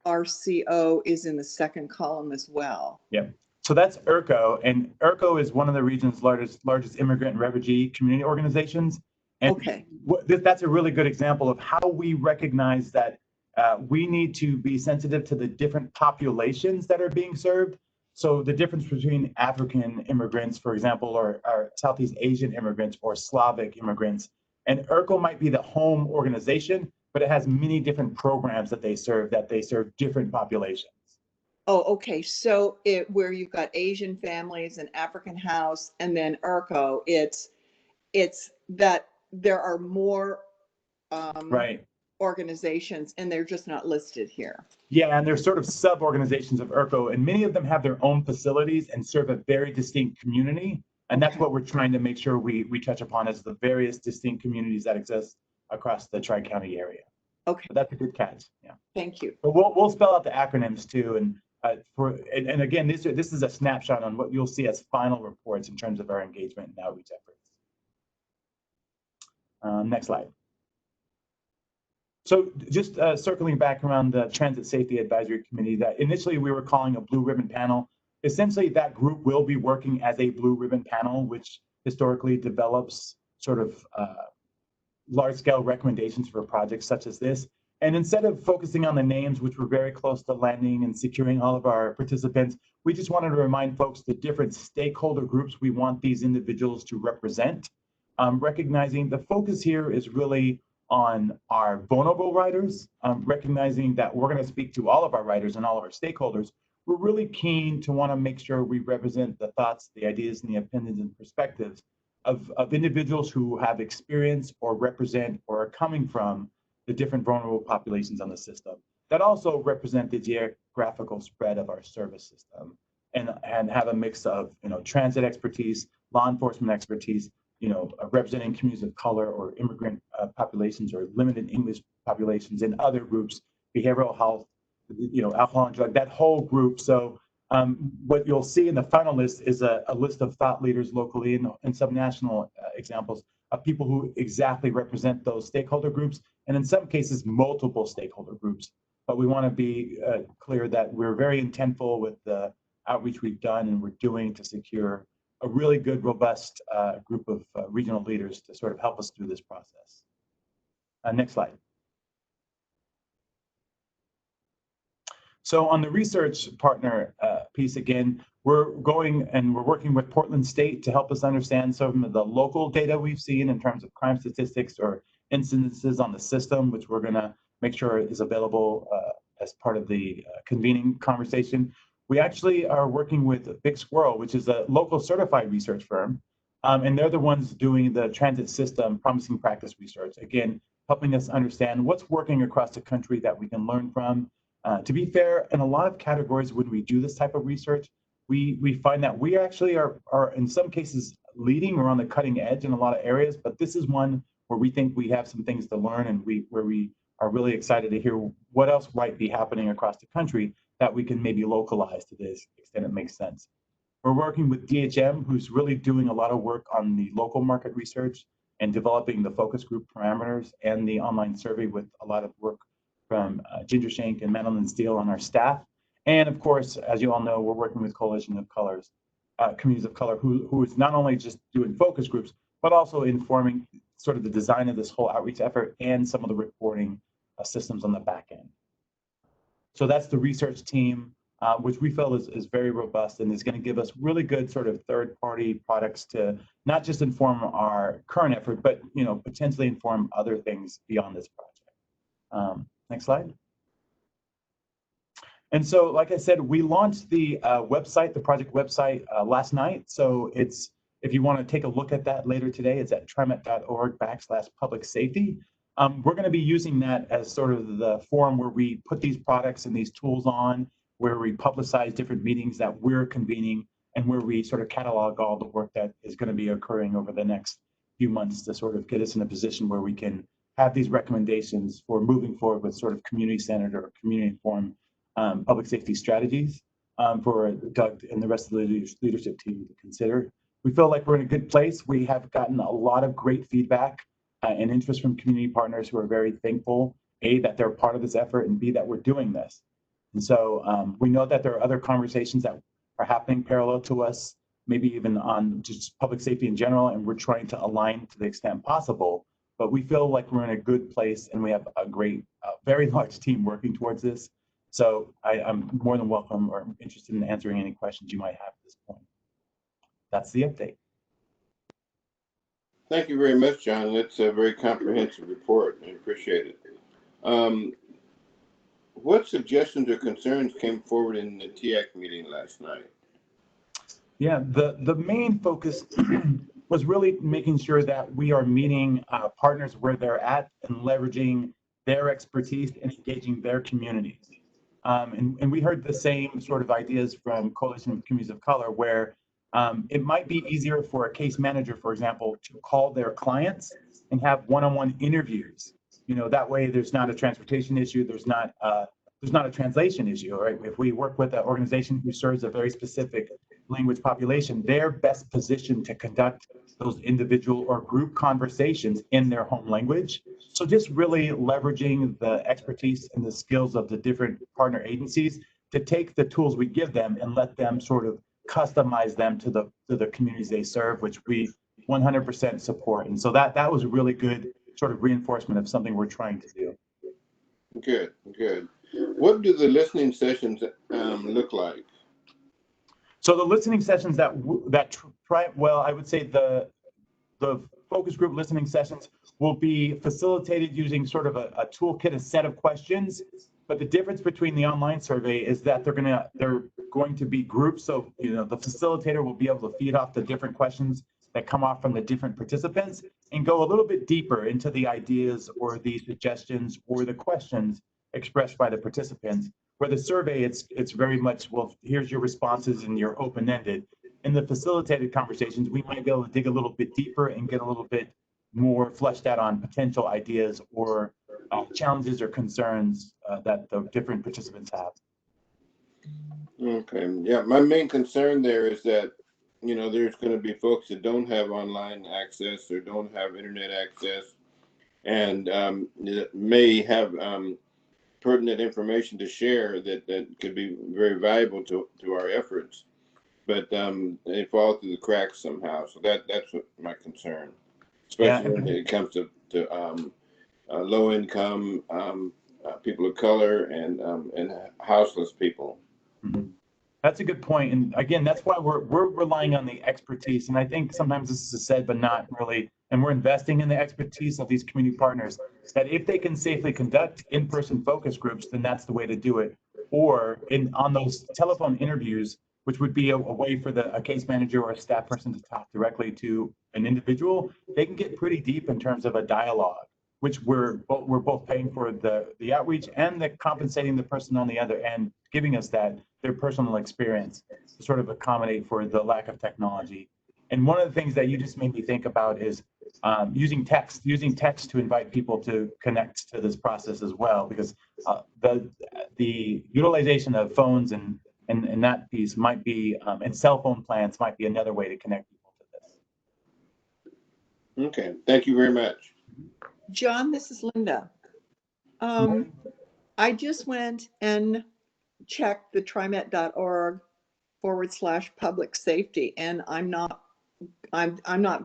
IRCO is in the second column as well. Yep. So that's IRCO, and IRCO is one of the region's largest immigrant and refugee community organizations. And okay, that's a really good example of how we recognize that we need to be sensitive to the different populations that are being served. So the difference between African immigrants, for example, or Southeast Asian immigrants or Slavic immigrants, and IRCO might be the home organization, but it has many different programs that they serve different populations. Oh, okay. So where you've got Asian families and African House, and then IRCO, it's that there are more right. organizations, and they're just not listed here. Yeah, and they're sort of sub-organizations of IRCO, and many of them have their own facilities and serve a very distinct community. And that's what we're trying to make sure we touch upon, is the various distinct communities that exist across the Tri-County area. Okay. But that's a good catch. Yeah. Thank you. But we'll spell out the acronyms too, and again, this is a snapshot on what you'll see as final reports in terms of our engagement and outreach efforts. Next slide. So just circling back around the Transit Safety Advisory Committee that initially we were calling a blue ribbon panel. Essentially, that group will be working as a blue ribbon panel, which historically develops sort of large-scale recommendations for projects such as this. And instead of focusing on the names, which were very close to landing and securing all of our participants, we just wanted to remind folks the different stakeholder groups we want these individuals to represent. Recognizing the focus here is really on our vulnerable writers, recognizing that we're going to speak to all of our writers and all of our stakeholders. We're really keen to want to make sure we represent the thoughts, the ideas, and the opinions and perspectives of individuals who have experience or represent or are coming from the different vulnerable populations on the system that also represent the geographical spread of our service system and have a mix of, transit expertise, law enforcement expertise, representing communities of color or immigrant populations or limited English populations and other groups, behavioral health, alcohol and drug, that whole group. So what you'll see in the final list is a list of thought leaders locally and some national examples of people who exactly represent those stakeholder groups, and in some cases, multiple stakeholder groups. But we want to be clear that we're very intentful with the outreach we've done and we're doing to secure a really good, robust group of regional leaders to sort of help us through this process. Next slide. So on the research partner piece, again, we're working with Portland State to help us understand some of the local data we've seen in terms of crime statistics or incidences on the system, which we're going to make sure is available as part of the convening conversation. We actually are working with Big Squirrel, which is a local certified research firm, and they're the ones doing the transit system promising practice research, again, helping us understand what's working across the country that we can learn from. To be fair, in a lot of categories, when we do this type of research, we find that we actually are in some cases leading or on the cutting edge in a lot of areas, but this is one where we think we have some things to learn and where we are really excited to hear what else might be happening across the country that we can maybe localize to this extent it makes sense. We're working with DHM, who's really doing a lot of work on the local market research and developing the focus group parameters and the online survey with a lot of work from Ginger Shank and Madeline Steele on our staff. And of course, as you all know, we're working with Coalition of Colors, communities of color, who is not only just doing focus groups, but also informing sort of the design of this whole outreach effort and some of the reporting systems on the back end. So that's the research team, which we feel is very robust and is going to give us really good sort of third-party products to not just inform our current effort, but potentially inform other things beyond this project. Next slide. And so, like I said, we launched the website, the project website last night. So if you want to take a look at that later today, it's at trimet.org/public safety. We're going to be using that as sort of the forum where we put these products and these tools on, where we publicize different meetings that we're convening, and where we sort of catalog all the work that is going to be occurring over the next few months to sort of get us in a position where we can have these recommendations for moving forward with sort of community-centered or community-informed public safety strategies for Doug and the rest of the leadership team to consider. We feel like we're in a good place. We have gotten a lot of great feedback and interest from community partners who are very thankful, A, that they're part of this effort, and B, that we're doing this. And so we know that there are other conversations that are happening parallel to us, maybe even on just public safety in general, and we're trying to align to the extent possible. But we feel like we're in a good place and we have a great, very large team working towards this. So I'm more than welcome or interested in answering any questions you might have at this point. That's the update. Thank you very much, John. That's a very comprehensive report. I appreciate it. What suggestions or concerns came forward in the TIAC meeting last night? Yeah, the main focus was really making sure that we are meeting partners where they're at and leveraging their expertise and engaging their communities. And we heard the same sort of ideas from Coalition of Communities of Color, where it might be easier for a case manager, for example, to call their clients and have one-on-one interviews. That way there's not a transportation issue, there's not a translation issue, right? If we work with an organization who serves a very specific language population, they're best positioned to conduct those individual or group conversations in their home language. So just really leveraging the expertise and the skills of the different partner agencies to take the tools we give them and let them sort of customize them to the communities they serve, which we 100% support. And so that was a really good sort of reinforcement of something we're trying to do. Good, good. What do the listening sessions look like? So the listening sessions I would say the focus group listening sessions will be facilitated using sort of a toolkit, a set of questions. But the difference between the online survey is that they're going to be groups. So, the facilitator will be able to feed off the different questions that come off from the different participants and go a little bit deeper into the ideas or the suggestions or the questions expressed by the participants. Where the survey, it's very much, well, here's your responses and you're open-ended. In the facilitated conversations, we might be able to dig a little bit deeper and get a little bit more fleshed out on potential ideas or challenges or concerns that the different participants have. Okay, yeah, my main concern there is that, there's going to be folks that don't have online access or don't have internet access and may have pertinent information to share that could be very valuable to our efforts, but they fall through the cracks somehow. So that's what my concern, especially when it comes to low income people of color and houseless people. Mm-hmm. That's a good point. And again, that's why we're relying on the expertise. And I think sometimes this is said, but not really. And we're investing in the expertise of these community partners that if they can safely conduct in-person focus groups, then that's the way to do it. Or on those telephone interviews, which would be a way for a case manager or a staff person to talk directly to an individual, they can get pretty deep in terms of a dialogue, which we're both paying for the outreach and the compensating the person on the other end, giving us their personal experience to sort of accommodate for the lack of technology. And one of the things that you just made me think about is using text to invite people to connect to this process as well, because the utilization of phones and that piece might be, and cell phone plans might be another way to connect people to this. Okay, thank you very much. John, this is Linda. I just went and checked the TriMet.org/public safety, and I'm not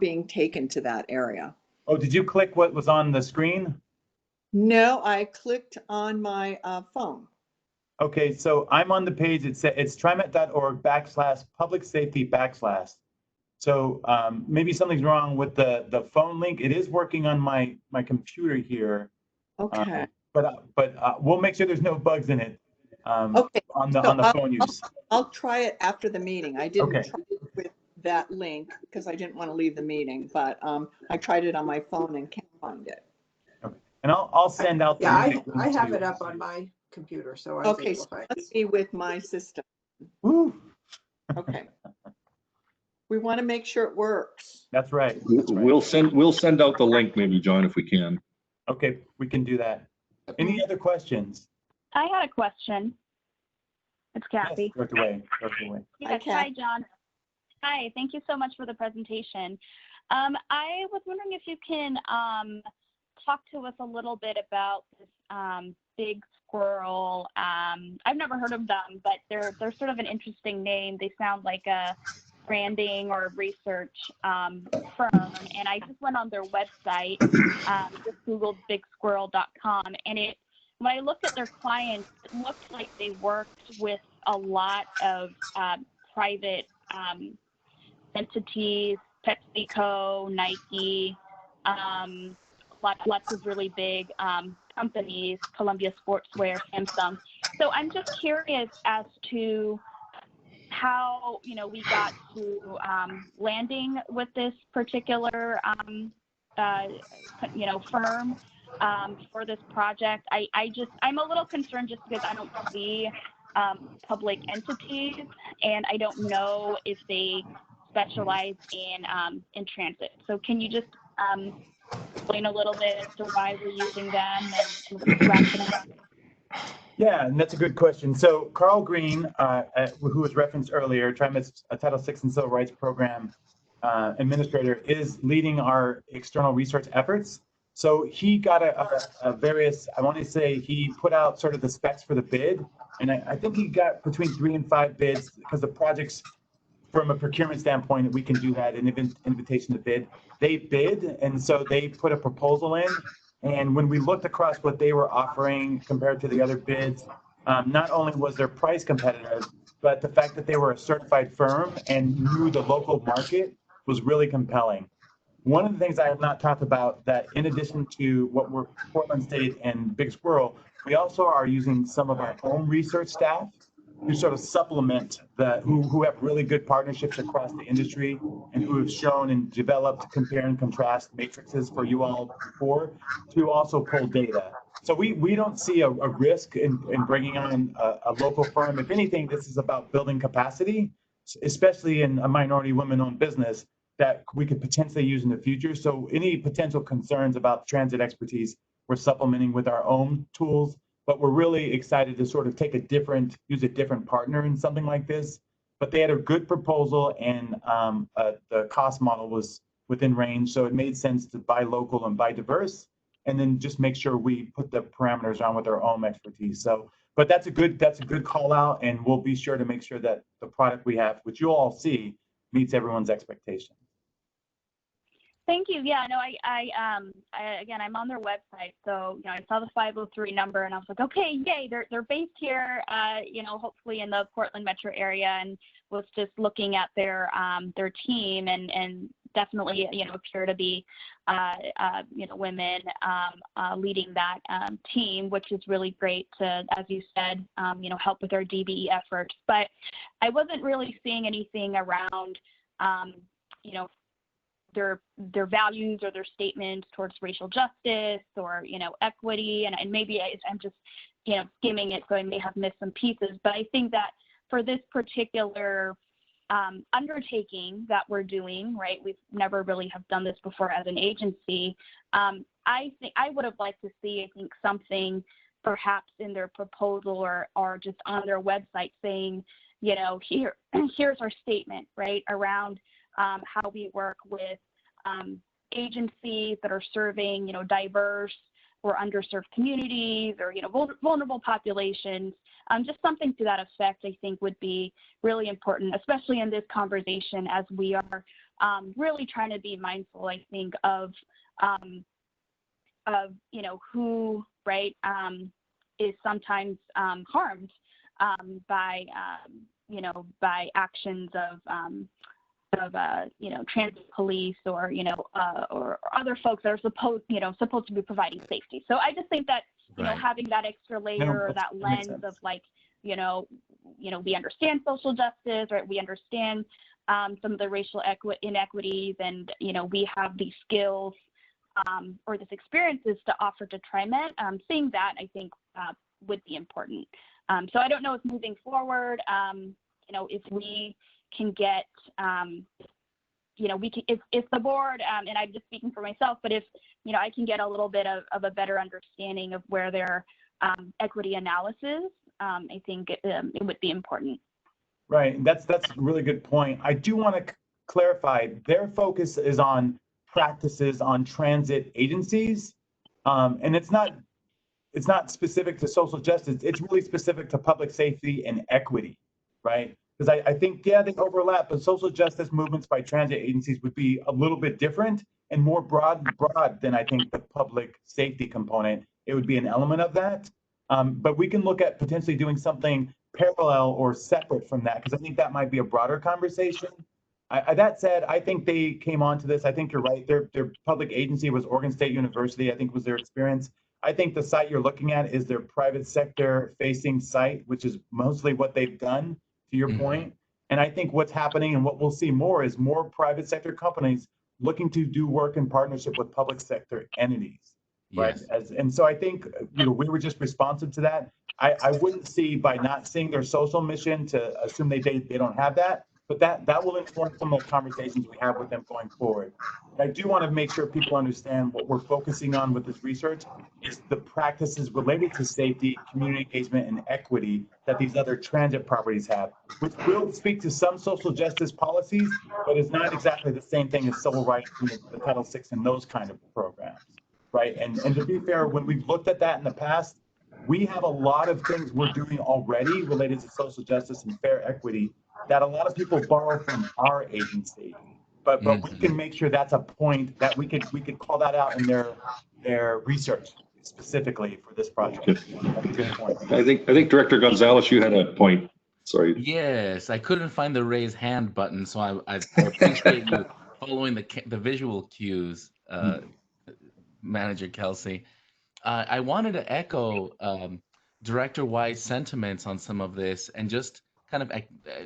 being taken to that area. Oh, did you click what was on the screen? No, I clicked on my phone. Okay, so I'm on the page. It's TriMet.org/public safety/. So maybe something's wrong with the phone link. It is working on my computer here. Okay. But we'll make sure there's no bugs in it. Okay. On the phone use. I'll try it after the meeting. I didn't Okay. try it with that link because I didn't want to leave the meeting, but I tried it on my phone and can't find it. Okay. And I'll send out the Yeah, I have it up on my computer, so I was Okay, able so to find it. let's see with my system. Woo. Okay. We want to make sure it works. That's right. We'll send out the link maybe, John, if we can. Okay, we can do that. Any other questions? I had a question. It's Kathy. Yes, go away. Yes, hi, John. Hi, thank you so much for the presentation. I was wondering if you can talk to us a little bit about this big squirrel. I've never heard of them, but they're sort of an interesting name. They sound like a branding or research firm, and I just went on their website, just googled bigsquirrel.com, and when I looked at their clients, it looked like they worked with a lot of private entities, PepsiCo, Nike, lots of really big companies, Columbia Sportswear, Samsung. So I'm just curious as to how we got to landing with this particular firm for this project. I'm a little concerned just because I don't see public entities, and I don't know if they specialize in transit. So can you just explain a little bit as to why we're using them and what's the rationale? Yeah, and that's a good question. So Carl Green, who was referenced earlier, TriMet's Title VI and Civil Rights Program administrator, is leading our external research efforts. So he got a various, I want to say he put out sort of the specs for the bid, and I think he got between 3 and 5 bids because the project's from a procurement standpoint, we can do that, an invitation to bid. They bid, and so they put a proposal in. And when we looked across what they were offering compared to the other bids, not only was their price competitive, but the fact that they were a certified firm and knew the local market was really compelling. One of the things I have not talked about that in addition to what we're Portland State and Big Squirrel, we also are using some of our own research staff who sort of supplement who have really good partnerships across the industry and who have shown and developed compare and contrast matrices for you all before to also pull data. So we don't see a risk in bringing on a local firm. If anything, this is about building capacity, especially in a minority women-owned business that we could potentially use in the future. So any potential concerns about transit expertise, we're supplementing with our own tools, but we're really excited to sort of use a different partner in something like this. But they had a good proposal, and the cost model was within range, so it made sense to buy local and buy diverse, and then just make sure we put the parameters on with our own expertise. So, but that's a good call out, and we'll be sure to make sure that the product we have, which you'll all see, meets everyone's expectations. Thank you. Yeah, no, again, I'm on their website, so I saw the 503 number, and I was like, okay, yay, they're based here, hopefully in the Portland metro area, and was just looking at their team, and definitely, appear to be, women leading that team, which is really great to, as you said, help with our DBE efforts. But I wasn't really seeing anything around, their values or their statements towards racial justice or, equity. And maybe I'm just, skimming it, so I may have missed some pieces. But I think that for this particular undertaking that we're doing, right, we've never really have done this before as an agency. I think I would have liked to see, I think, something perhaps in their proposal or just on their website saying, here's our statement, right, around how we work with agencies that are serving, diverse or underserved communities or, vulnerable populations. Just something to that effect, I think, would be really important, especially in this conversation as we are really trying to be mindful, I think, of who, right, is sometimes harmed by actions of transit police or other folks that are supposed to be providing safety. So I just think that, having that extra layer or that lens of like, we understand social justice, right? We understand some of the racial inequities, and, we have these skills or these experiences to offer to TriMet. Seeing that, I think, would be important. So I don't know if moving forward, if we can get, if the board, and I'm just speaking for myself, but if, I can get a little bit of a better understanding of where their equity analysis, I think it would be important. Right, that's a really good point. I do want to clarify, their focus is on practices on transit agencies, and it's not specific to social justice. It's really specific to public safety and equity, right? Because I think, yeah, they overlap, but social justice movements by transit agencies would be a little bit different and more broad than I think the public safety component. It would be an element of that. But we can look at potentially doing something parallel or separate from that, because I think that might be a broader conversation. That said, I think they came onto this. I think you're right. Their public agency was Oregon State University, I think was their experience. I think the site you're looking at is their private sector facing site, which is mostly what they've done, to your point. And I think what's happening and what we'll see more is more private sector companies looking to do work in partnership with public sector entities, right? Yes. And so I think, we were just responsive to that. I wouldn't see, by not seeing their social mission, to assume they don't have that, but that will inform some of the conversations we have with them going forward. But I do want to make sure people understand what we're focusing on with this research is the practices related to safety, community engagement, and equity that these other transit properties have, which will speak to some social justice policies, but is not exactly the same thing as civil rights and the Title VI and those kind of programs, right? And to be fair, when we've looked at that in the past, we have a lot of things we're doing already related to social justice and fair equity that a lot of people borrow from our agency, but we can make sure that's a point that we could call that out in their research specifically for this project. That's a good point. I think Director Gonzalez, you had a point. Sorry. Yes, I couldn't find the raise hand button, so I appreciate you following the visual cues, Manager Kelsey. I wanted to echo Director White's sentiments on some of this and just kind of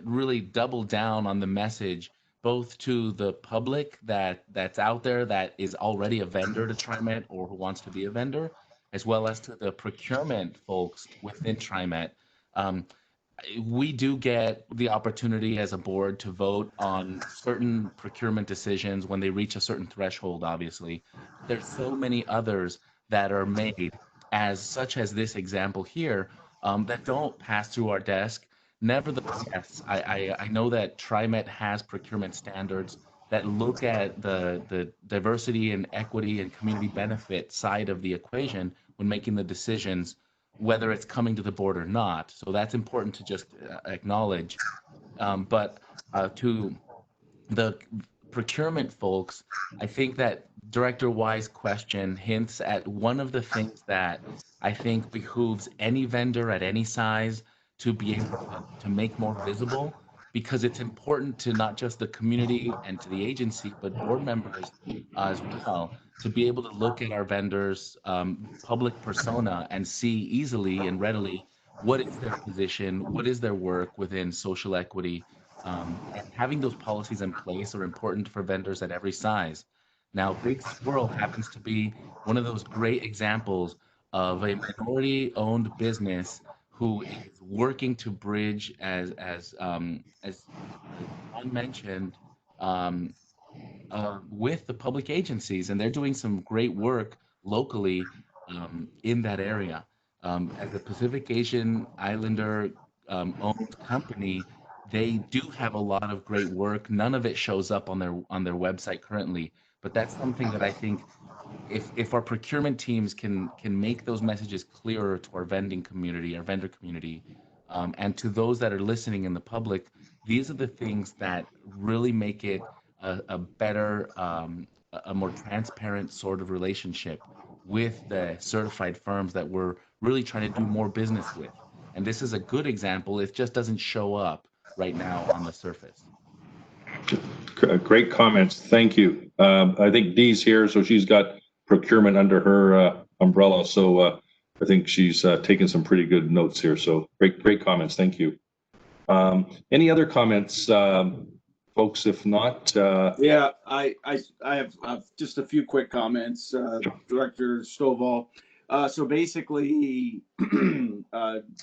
really double down on the message, both to the public that's out there that is already a vendor to TriMet or who wants to be a vendor, as well as to the procurement folks within TriMet. We do get the opportunity as a board to vote on certain procurement decisions when they reach a certain threshold, obviously. There's so many others that are made, such as this example here, that don't pass through our desk. Nevertheless, I know that TriMet has procurement standards that look at the diversity and equity and community benefit side of the equation when making the decisions, whether it's coming to the board or not. So that's important to just acknowledge. But to the procurement folks, I think that Director Y's question hints at one of the things that I think behooves any vendor at any size to be able to make more visible, because it's important to not just the community and to the agency, but board members as well, to be able to look at our vendors' public persona and see easily and readily what is their position, what is their work within social equity, and having those policies in place are important for vendors at every size. Now, Big Squirrel happens to be one of those great examples of a minority-owned business who is working to bridge, as John mentioned, um, with the public agencies, and they're doing some great work locally in that area. As a Pacific Asian Islander owned company, they do have a lot of great work. None of it shows up on their website currently, but that's something that I think if our procurement teams can make those messages clearer to our vending community, our vendor community, and to those that are listening in the public, these are the things that really make it a better, a more transparent sort of relationship with the certified firms that we're really trying to do more business with. And this is a good example. It just doesn't show up right now on the surface. Great comments. Thank you. I think Dee's here, so she's got procurement under her umbrella. So I think she's taken some pretty good notes here. So great comments. Thank you. Any other comments, folks? If not, yeah, I have just a few quick comments, Director Stovall. So basically,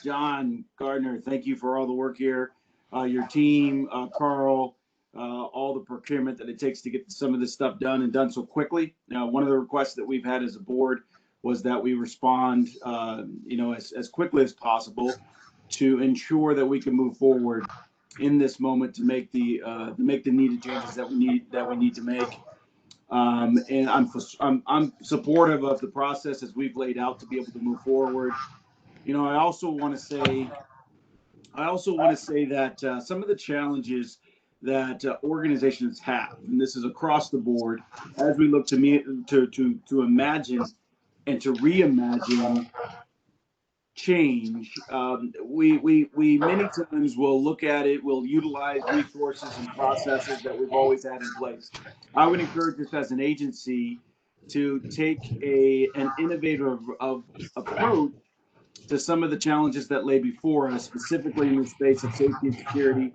John Gardner, thank you for all the work here. Your team, Carl, all the procurement that it takes to get some of this stuff done and done so quickly. Now, one of the requests that we've had as a board was that we respond, as quickly as possible to ensure that we can move forward in this moment to make the needed changes that we need to make. And I'm supportive of the process as we've laid out to be able to move forward. I also want to say that some of the challenges that organizations have, and this is across the board, as we look to imagine and to reimagine change, we many times will look at it, we'll utilize resources and processes that we've always had in place. I would encourage us as an agency to take an innovative approach to some of the challenges that lay before us, specifically in the space of safety and security,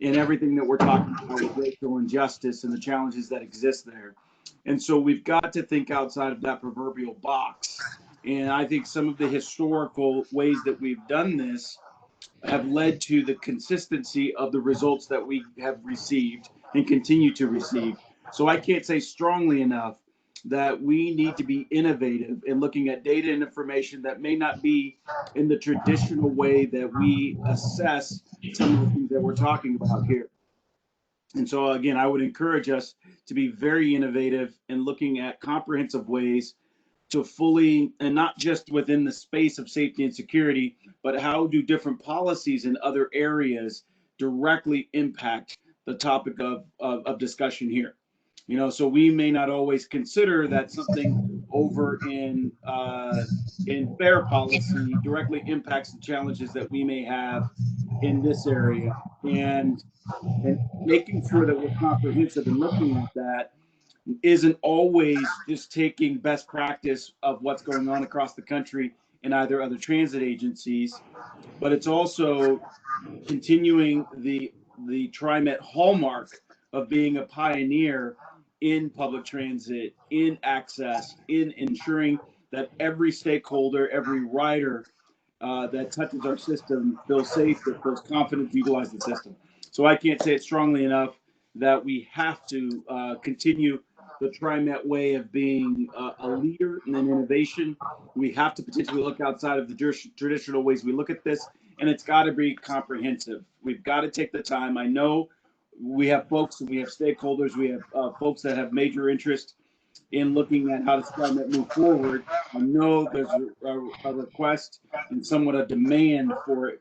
and everything that we're talking about with racial injustice and the challenges that exist there. And so we've got to think outside of that proverbial box. And I think some of the historical ways that we've done this have led to the consistency of the results that we have received and continue to receive. So I can't say strongly enough that we need to be innovative in looking at data and information that may not be in the traditional way that we assess some of the things that we're talking about here. And so again, I would encourage us to be very innovative in looking at comprehensive ways to fully, and not just within the space of safety and security, but how do different policies in other areas directly impact the topic of discussion here. You know, so we may not always consider that something over in fair policy directly impacts the challenges that we may have in this area, and making sure that we're comprehensive in looking at that isn't always just taking best practice of what's going on across the country in either other transit agencies, but it's also continuing the TriMet hallmark of being a pioneer in public transit, in access, in ensuring that every stakeholder, every rider that touches our system feels safe, that feels confident to utilize the system. So I can't say it strongly enough that we have to continue the TriMet way of being a leader in an innovation. We have to potentially look outside of the traditional ways we look at this, and it's got to be comprehensive. We've got to take the time. I know we have folks and we have stakeholders, we have folks that have major interest in looking at how to TriMet move forward. I know there's a request and somewhat a demand for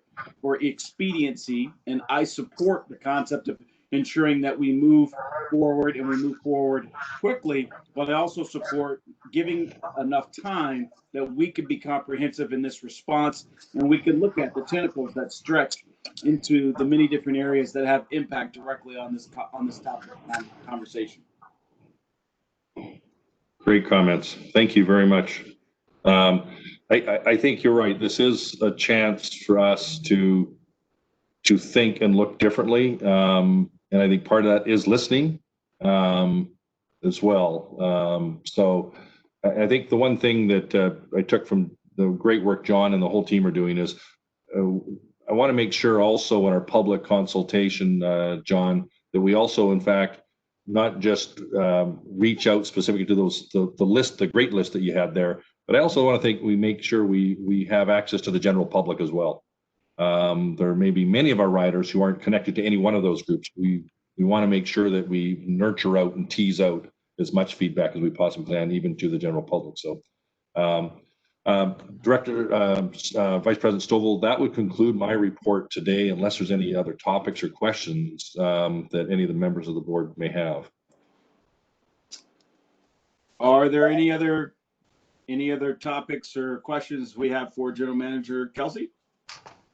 expediency, and I support the concept of ensuring that we move forward and we move forward quickly, but I also support giving enough time that we could be comprehensive in this response, and we can look at the tentacles that stretch into the many different areas that have impact directly on this topic of conversation. Great comments. Thank you very much. I think you're right. This is a chance for us to think and look differently. And I think part of that is listening as well. So I think the one thing that I took from the great work John and the whole team are doing is I want to make sure also in our public consultation, John, that we also, in fact, not just reach out specifically to the great list that you had there, but I also want to think we make sure we have access to the general public as well. There may be many of our riders who aren't connected to any one of those groups. We want to make sure that we nurture out and tease out as much feedback as we possibly can, even to the general public. So, Director, Vice President Stovall, that would conclude my report today, unless there's any other topics or questions that any of the members of the board may have. Are there any other topics or questions we have for General Manager Kelsey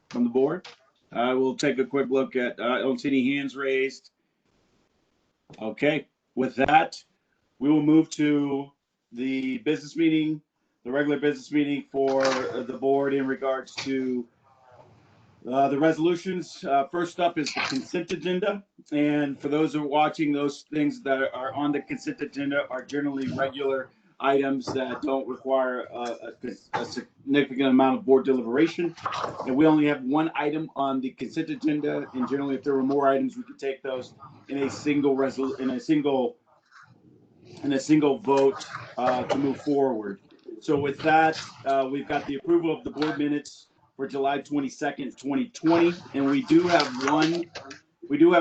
from the board? I will take a quick look at, I don't see any hands raised. Okay, with that, we will move to the business meeting, the regular business meeting for the board in regards to the resolutions. First up is the consent agenda. And for those who are watching, those things that are on the consent agenda are generally regular items that don't require a significant amount of board deliberation. And we only have one item on the consent agenda. And generally, if there were more items, we could take those in a single vote to move forward. So with that, we've got the approval of the board minutes for July 22nd, 2020, and we do have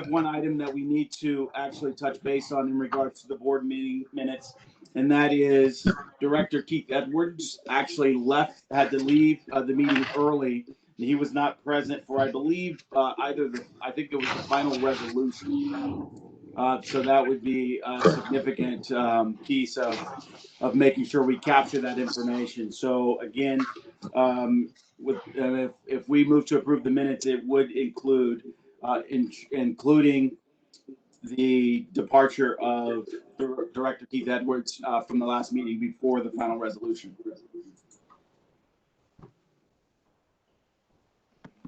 one item that we need to actually touch base on in regards to the board meeting minutes, and that is Director Keith Edwards actually had to leave the meeting early. He was not present for, I believe, I think it was the final resolution. So that would be a significant piece of making sure we capture that information. So again, if we move to approve the minutes, it would include including the departure of Director Keith Edwards from the last meeting before the final resolution.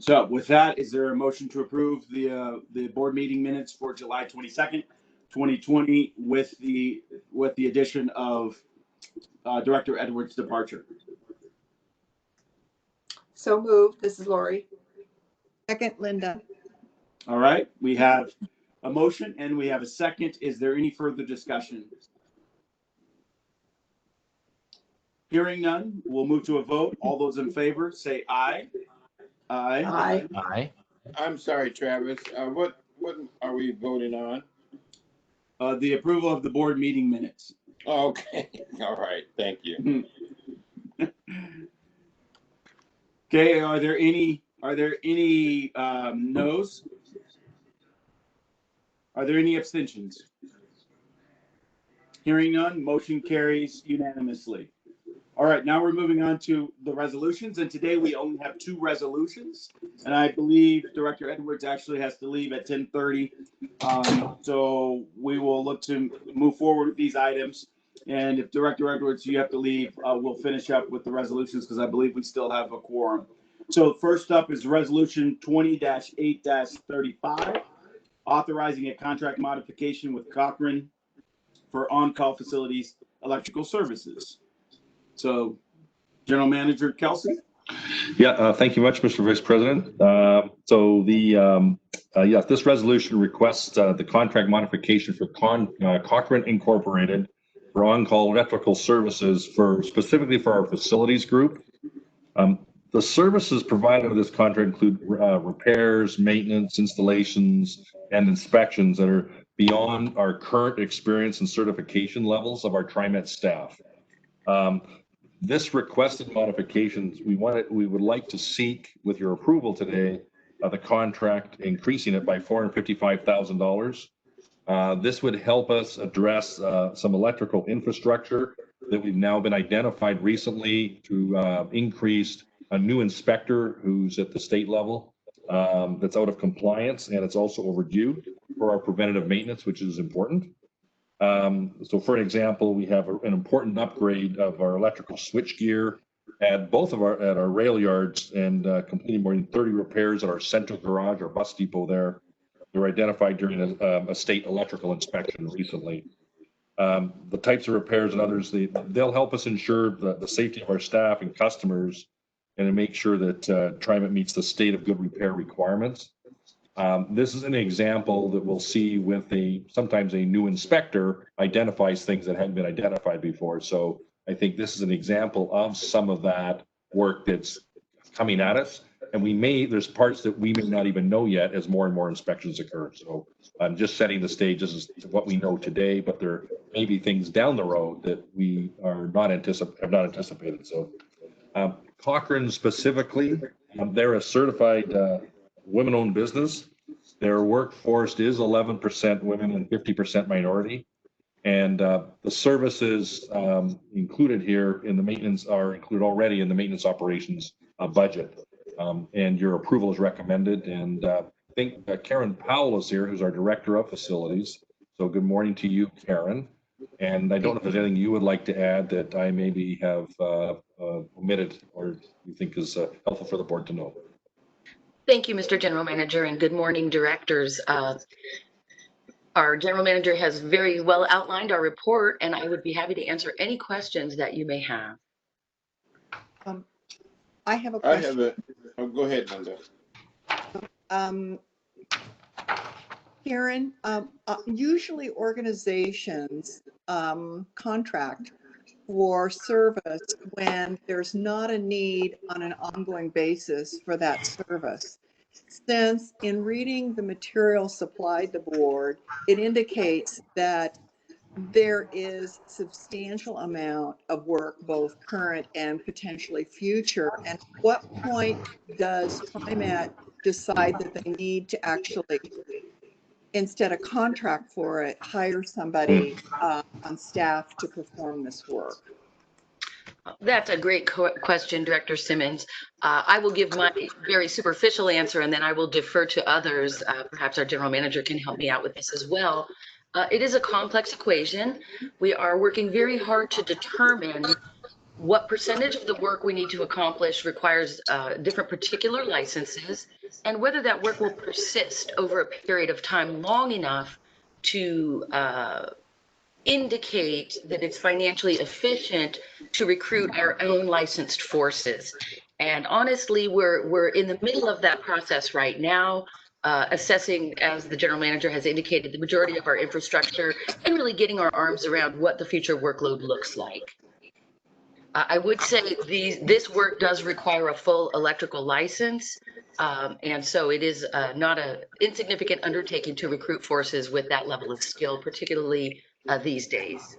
So with that, is there a motion to approve the board meeting minutes for July 22nd, 2020 with the addition of Director Edwards' departure? So moved. This is Lori. Second, Linda. All right, we have a motion and we have a second. Is there any further discussion? Hearing none, we'll move to a vote. All those in favor say aye. Aye. Aye. Aye. I'm sorry, Travis. What are we voting on? The approval of the board meeting minutes. Okay. All right. Thank you. Okay. Are there any no's? Are there any abstentions? Hearing none, motion carries unanimously. All right, now we're moving on to the resolutions, and today we only have 2 resolutions, and I believe Director Edwards actually has to leave at 10:30. So we will look to move forward with these items, and if Director Edwards, you have to leave, we'll finish up with the resolutions because I believe we still have a quorum. So first up is Resolution 20-8-35, authorizing a contract modification with Cochrane for on-call facilities electrical services. So, General Manager Kelsey. Yeah, thank you much, Mr. Vice President. This resolution requests the contract modification for Cochrane Incorporated for on-call electrical services specifically for our facilities group. The services provided under this contract include repairs, maintenance, installations, and inspections that are beyond our current experience and certification levels of our TriMet staff. This requested modifications, we would like to seek with your approval today, the contract increasing it by $455,000. This would help us address some electrical infrastructure that we've now been identified recently to increase a new inspector who's at the state level that's out of compliance, and it's also overdue for our preventative maintenance, which is important. So for an example, we have an important upgrade of our electrical switchgear at both of our rail yards and completing more than 30 repairs at our central garage, our bus depot there. They were identified during a state electrical inspection recently. The types of repairs and others, they'll help us ensure the safety of our staff and customers and to make sure that TriMet meets the state of good repair requirements. This is an example that we'll see with sometimes a new inspector identifies things that hadn't been identified before. So I think this is an example of some of that work that's coming at us. And there's parts that we may not even know yet as more and more inspections occur. So I'm just setting the stage. This is what we know today, but there may be things down the road that we have not anticipated. So Cochrane specifically, they're a certified women-owned business. Their workforce is 11% women and 50% minority. And the services included here in the maintenance are included already in the maintenance operations budget. And your approval is recommended. And I think Karen Powell is here, who's our Director of Facilities. So good morning to you, Karen. And I don't know if there's anything you would like to add that I maybe have omitted or you think is helpful for the board to know. Thank you, Mr. General Manager, and good morning, directors. Our General Manager has very well outlined our report, and I would be happy to answer any questions that you may have. I have a question. Go ahead, Linda. Karen, usually organizations contract for service when there's not a need on an ongoing basis for that service. Since in reading the material supplied the board, it indicates that there is substantial amount of work, both current and potentially future. And at what point does TriMet decide that they need to actually, instead of contract for it, hire somebody on staff to perform this work? That's a great question, Director Simmons. I will give my very superficial answer, and then I will defer to others. Perhaps our General Manager can help me out with this as well. It is a complex equation. We are working very hard to determine what percentage of the work we need to accomplish requires different particular licenses, and whether that work will persist over a period of time long enough to indicate that it's financially efficient to recruit our own licensed forces. And honestly, we're in the middle of that process right now, assessing, as the General Manager has indicated, the majority of our infrastructure and really getting our arms around what the future workload looks like. I would say this work does require a full electrical license, and so it is not an insignificant undertaking to recruit forces with that level of skill, particularly these days.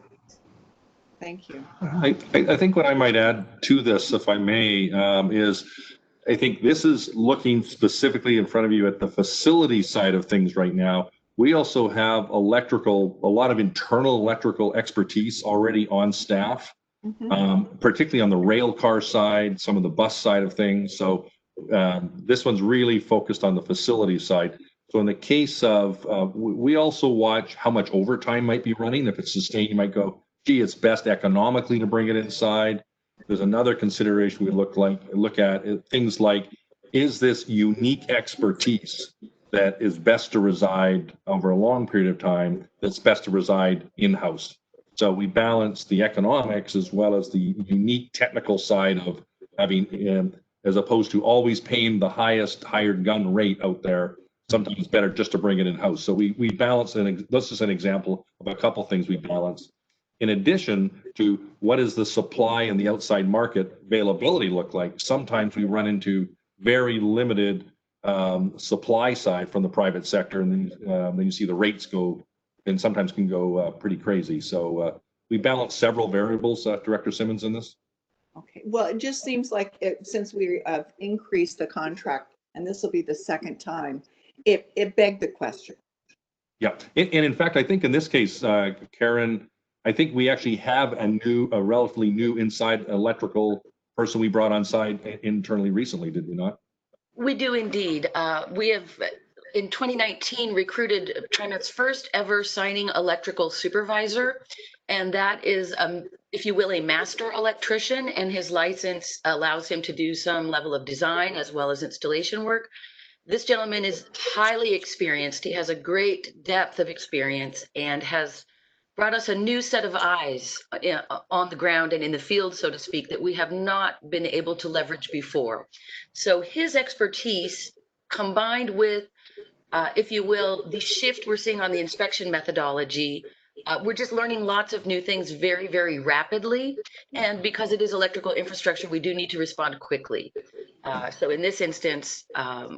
Thank you. I think what I might add to this, if I may, is I think this is looking specifically in front of you at the facility side of things right now. We also have a lot of internal electrical expertise already on staff, particularly on the rail car side, some of the bus side of things. So this one's really focused on the facility side. So in the case of, we also watch how much overtime might be running. If it's sustained, you might go, gee, it's best economically to bring it inside. There's another consideration we look at things like, is this unique expertise that is best to reside over a long period of time, that's best to reside in-house? So we balance the economics as well as the unique technical side of having, as opposed to always paying the highest hired gun rate out there. Sometimes it's better just to bring it in-house. So we balance, and this is an example of a couple things we balance. In addition to what is the supply and the outside market availability look like, sometimes we run into very limited supply side from the private sector, and then you see the rates go, and sometimes can go pretty crazy. So we balance several variables, Director Simmons, in this. Okay, well, it just seems like since we have increased the contract, and this will be the second time, it begged the question. Yeah, and in fact, I think in this case, Karen, I think we actually have a relatively new inside electrical person we brought on site internally recently, did we not? We do indeed. We have, in 2019, recruited TriMet's first ever signing electrical supervisor. And that is, if you will, a master electrician, and his license allows him to do some level of design as well as installation work. This gentleman is highly experienced. He has a great depth of experience and has brought us a new set of eyes on the ground and in the field, so to speak, that we have not been able to leverage before. So his expertise combined with, if you will, the shift we're seeing on the inspection methodology, we're just learning lots of new things very, very rapidly. And because it is electrical infrastructure, we do need to respond quickly. So in this instance,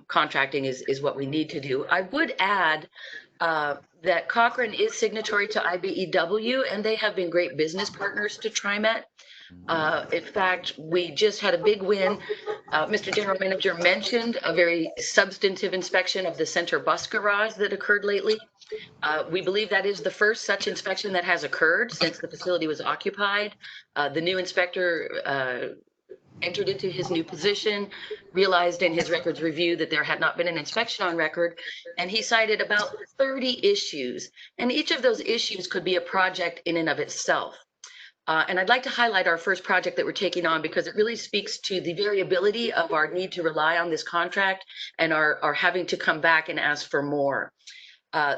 contracting is what we need to do. I would add that Cochrane is signatory to IBEW, and they have been great business partners to TriMet. In fact, we just had a big win. Mr. General Manager mentioned a very substantive inspection of the center bus garage that occurred lately. We believe that is the first such inspection that has occurred since the facility was occupied. The new inspector entered into his new position, realized in his records review that there had not been an inspection on record, and he cited about 30 issues. And each of those issues could be a project in and of itself. And I'd like to highlight our first project that we're taking on because it really speaks to the variability of our need to rely on this contract and our having to come back and ask for more.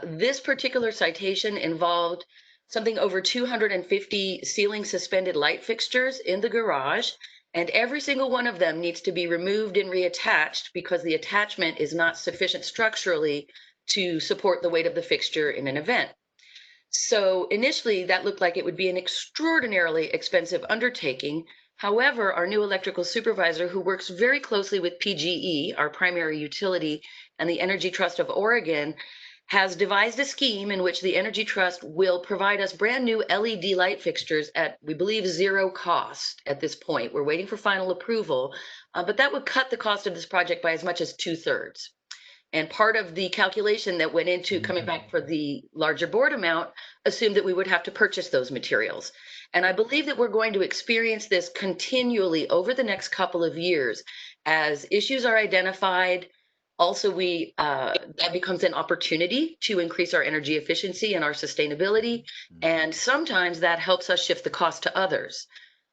This particular citation involved something over 250 ceiling suspended light fixtures in the garage, and every single one of them needs to be removed and reattached because the attachment is not sufficient structurally to support the weight of the fixture in an event. So initially that looked like it would be an extraordinarily expensive undertaking. However, our new electrical supervisor, who works very closely with PGE, our primary utility, and the Energy Trust of Oregon, has devised a scheme in which the Energy Trust will provide us brand new LED light fixtures at, we believe, zero cost at this point. We're waiting for final approval, but that would cut the cost of this project by as much as 2/3. And part of the calculation that went into coming back for the larger board amount assumed that we would have to purchase those materials. And I believe that we're going to experience this continually over the next couple of years as issues are identified. Also, that becomes an opportunity to increase our energy efficiency and our sustainability. And sometimes that helps us shift the cost to others.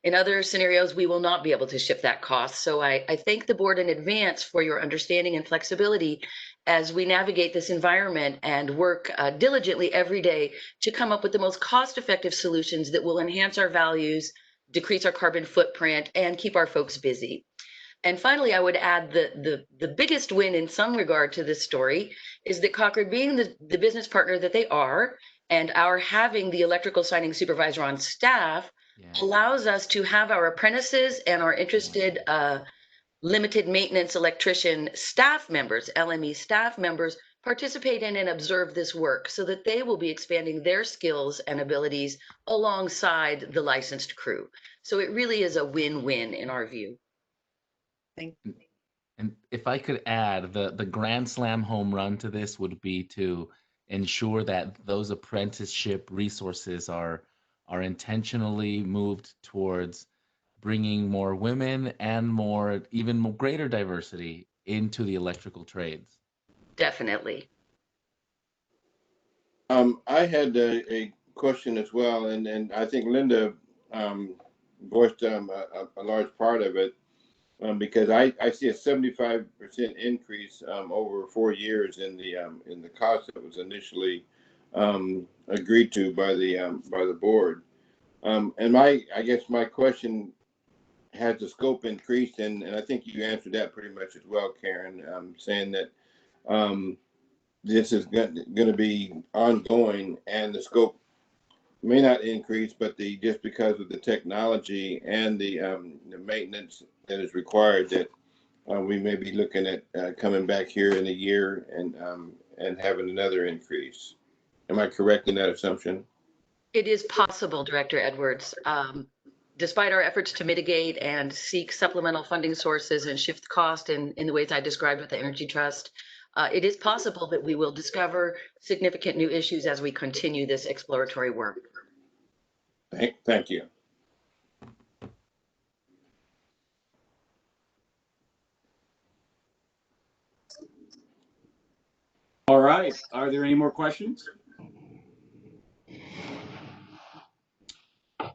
In other scenarios, we will not be able to shift that cost. So I thank the board in advance for your understanding and flexibility as we navigate this environment and work diligently every day to come up with the most cost-effective solutions that will enhance our values, decrease our carbon footprint, and keep our folks busy. And finally, I would add that the biggest win in some regard to this story is that Cochrane, being the business partner that they are, and our having the electrical signing supervisor on staff, allows us to have our apprentices and our interested limited maintenance electrician staff members, LME staff members, participate in and observe this work so that they will be expanding their skills and abilities alongside the licensed crew. So it really is a win-win in our view. Thank you. And if I could add, the grand slam home run to this would be to ensure that those apprenticeship resources are intentionally moved towards bringing more women and more, even more greater diversity into the electrical trades? Definitely. I had a question as well, and I think Linda voiced a large part of it, because I see a 75% increase over 4 years in the cost that was initially agreed to by the board. And I guess my question, has the scope increased? And I think you answered that pretty much as well, Karen, saying that this is going to be ongoing, and the scope may not increase, but just because of the technology and the maintenance that is required, that we may be looking at coming back here in a year and having another increase. Am I correct in that assumption? It is possible, Director Edwards. Despite our efforts to mitigate and seek supplemental funding sources and shift cost in the ways I described with the Energy Trust, it is possible that we will discover significant new issues as we continue this exploratory work. Thank you. All right. Are there any more questions?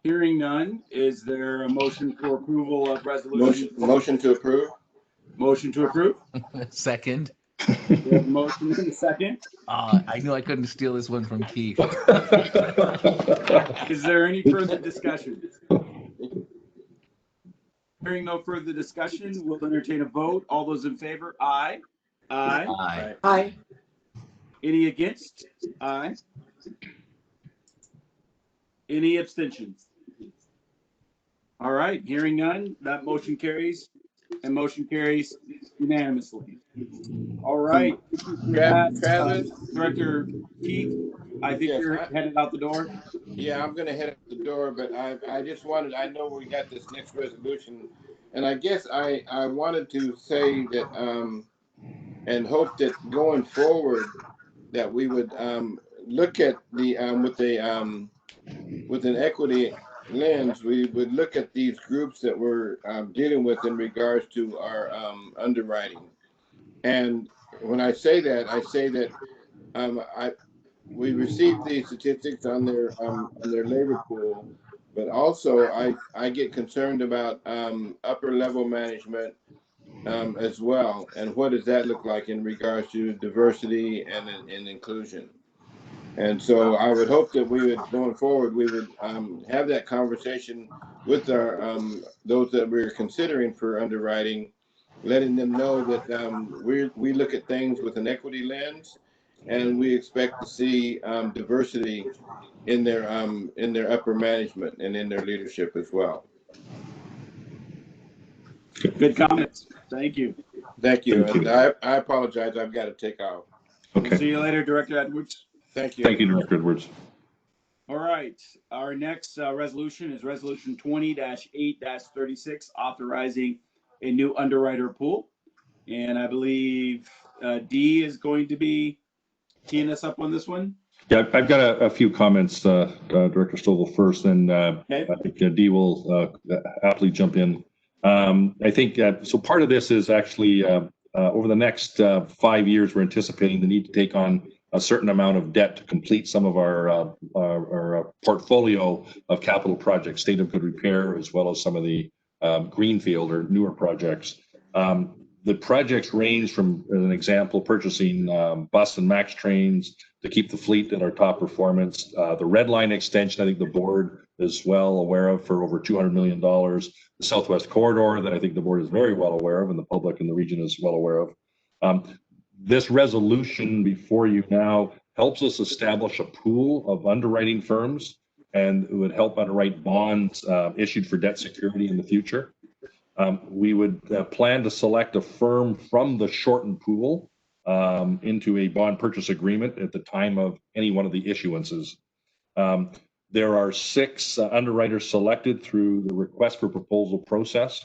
Hearing none, is there a motion for approval of resolution? Motion to approve. Motion to approve. Second. We have a motion and a second. I knew I couldn't steal this one from Keith. Is there any further discussion? Hearing no further discussion, we'll entertain a vote. All those in favor, aye. Aye. Aye. Aye. Any against? Aye. Any abstentions? All right, hearing none, that motion carries, and motion carries unanimously. All right, Travis, Director Keith, I think yes, you're headed out the door. Yeah, I'm gonna head out the door, but I just wanted, I know we got this next resolution, and I guess I wanted to say that and hope that going forward that we would look at the with an equity lens, we would look at these groups that we're dealing with in regards to our underwriting. And when I say that we received these statistics on their labor pool, but also I get concerned about upper level management as well, and what does that look like in regards to diversity and inclusion. And so I would hope that we would, going forward, we would have that conversation with our those that we're considering for underwriting, letting them know that we look at things with an equity lens, and we expect to see diversity in their upper management and in their leadership as well. Good comments. Thank you. Thank you. And I apologize. I've got to take off. Okay. We'll see you later, Director Edwards. Thank you. Thank you, Director Edwards. All right. Our next resolution is Resolution 20-8-36, authorizing a new underwriter pool. And I believe Dee is going to be teeing us up on this one. Yeah, I've got a few comments, Director Stovall first, and okay. I think Dee will aptly jump in. I think so. Part of this is actually over the next 5 years, we're anticipating the need to take on a certain amount of debt to complete some of our portfolio of capital projects, state of good repair, as well as some of the greenfield or newer projects. The projects range from, as an example, purchasing bus and max trains to keep the fleet at our top performance. The red line extension, I think the board is well aware of, for over $200 million. The Southwest Corridor, that I think the board is very well aware of, and the public in the region is well aware of. This resolution before you now helps us establish a pool of underwriting firms, and it would help underwrite bonds issued for debt security in the future. We would plan to select a firm from the shortened pool into a bond purchase agreement at the time of any one of the issuances. There are 6 underwriters selected through the request for proposal process.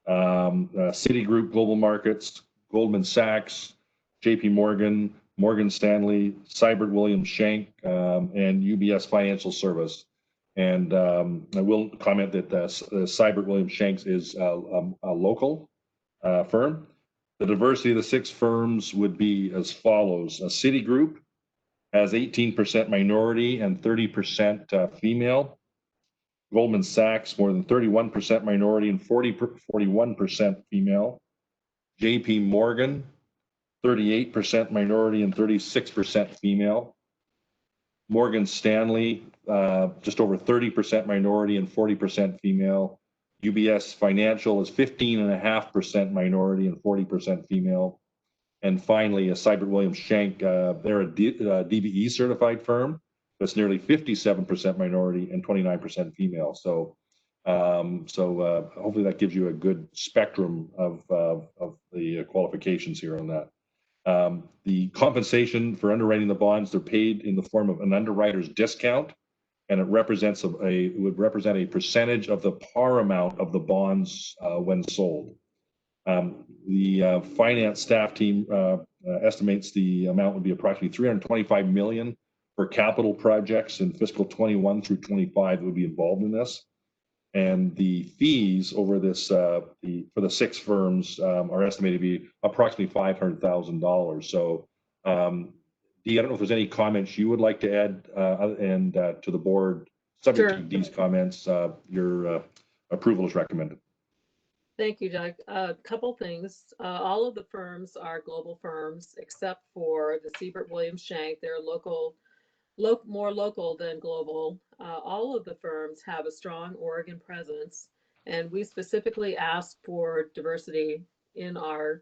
Citigroup Global Markets, Goldman Sachs, JP Morgan, Morgan Stanley, Seibert Williams Shank, and UBS Financial Service. And I will comment that Seibert Williams Shanks is a local firm. The diversity of the 6 firms would be as follows. Citigroup has 18% minority and 30% female. Goldman Sachs, more than 31% minority and 41% female. JP Morgan, 38% minority and 36% female. Morgan Stanley, just over 30% minority and 40% female. UBS Financial is 15.5% minority and 40% female. And finally, Seibert Williams Shank, they're a DBE certified firm that's nearly 57% minority and 29% female. So, hopefully that gives you a good spectrum of the qualifications here on that. The compensation for underwriting the bonds, they're paid in the form of an underwriter's discount, and it represents would represent a percentage of the par amount of the bonds when sold. The finance staff team estimates the amount would be approximately $325 million for capital projects in fiscal 21 through 25 that would be involved in this. And the fees over this for the 6 firms are estimated to be approximately $500,000. So, Dee, I don't know if there's any comments you would like to add, and to the board, subject to Dee's comments, your approval is recommended. Thank you, Doug. A couple things. All of the firms are global firms except for the Seibert Williams Shank. They're more local than global. All of the firms have a strong Oregon presence, and we specifically ask for diversity in our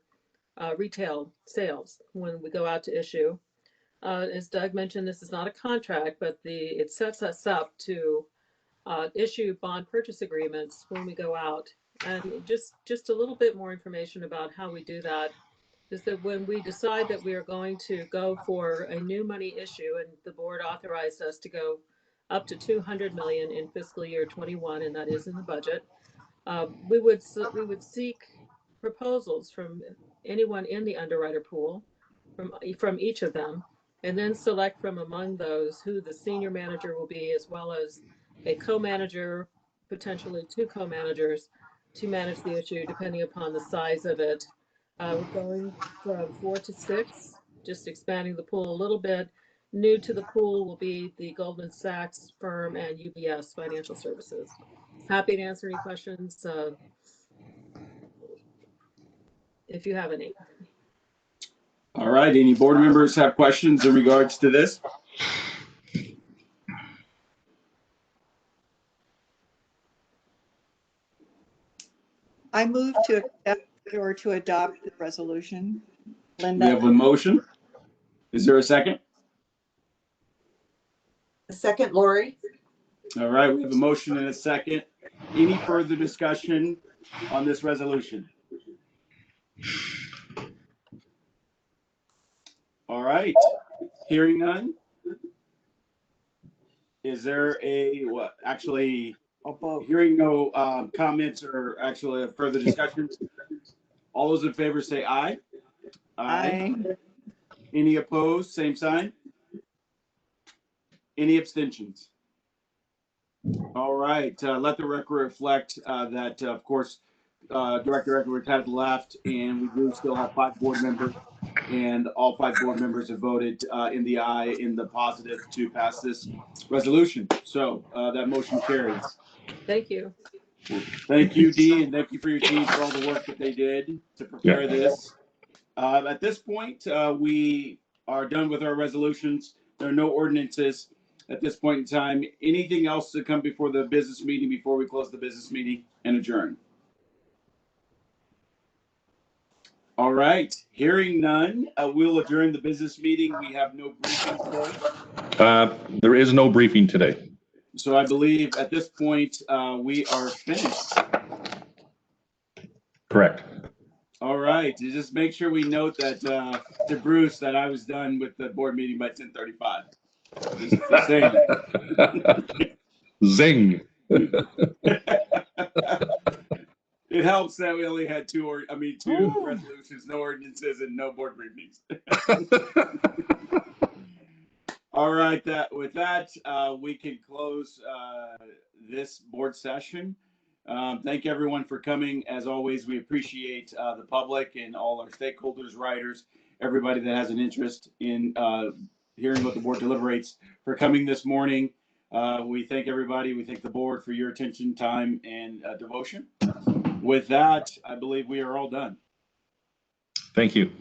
retail sales when we go out to issue. As Doug mentioned, this is not a contract, but it sets us up to issue bond purchase agreements when we go out. And just a little bit more information about how we do that is that when we decide that we are going to go for a new money issue, and the board authorized us to go up to $200 million in fiscal year 21, and that is in the budget, we would seek proposals from anyone in the underwriter pool, from each of them, and then select from among those who the senior manager will be, as well as a co-manager, potentially 2 co-managers, to manage the issue depending upon the size of it. We're going from 4 to 6, just expanding the pool a little bit. New to the pool will be the Goldman Sachs firm and UBS Financial Services. Happy to answer any questions if you have any. All right, any board members have questions in regards to this? I move to accept or to adopt the resolution. Linda? We have a motion. Is there a second? A second, Lori. All right, we have a motion and a second. Any further discussion on this resolution? All right, hearing none. Is there hearing no comments or actually a further discussion? All those in favor say aye. Aye. Any opposed, same sign. Any abstentions? All right, let the record reflect that, of course, Director Edwards has left, and we do still have 5 board members, and all 5 board members have voted in the aye, in the positive, to pass this resolution. So that motion carries. Thank you. Thank you, Dee, and thank you for your team for all the work that they did to prepare this. At this point, we are done with our resolutions. There are no ordinances at this point in time. Anything else to come before the business meeting before we close the business meeting and adjourn? All right, hearing none, we'll adjourn the business meeting. We have no briefing today. There is no briefing today. So I believe at this point, we are finished. Correct. All right, just make sure we note that to Bruce that I was done with the board meeting by 10:35. Just saying. Zing. It helps that we only had two Ooh. resolutions, no ordinances, and no board briefings. All right, with that, we can close this board session. Thank everyone for coming. As always, we appreciate the public and all our stakeholders, writers, everybody that has an interest in hearing what the board deliberates for coming this morning. We thank everybody. We thank the board for your attention, time, and devotion. With that, I believe we are all done. Thank you.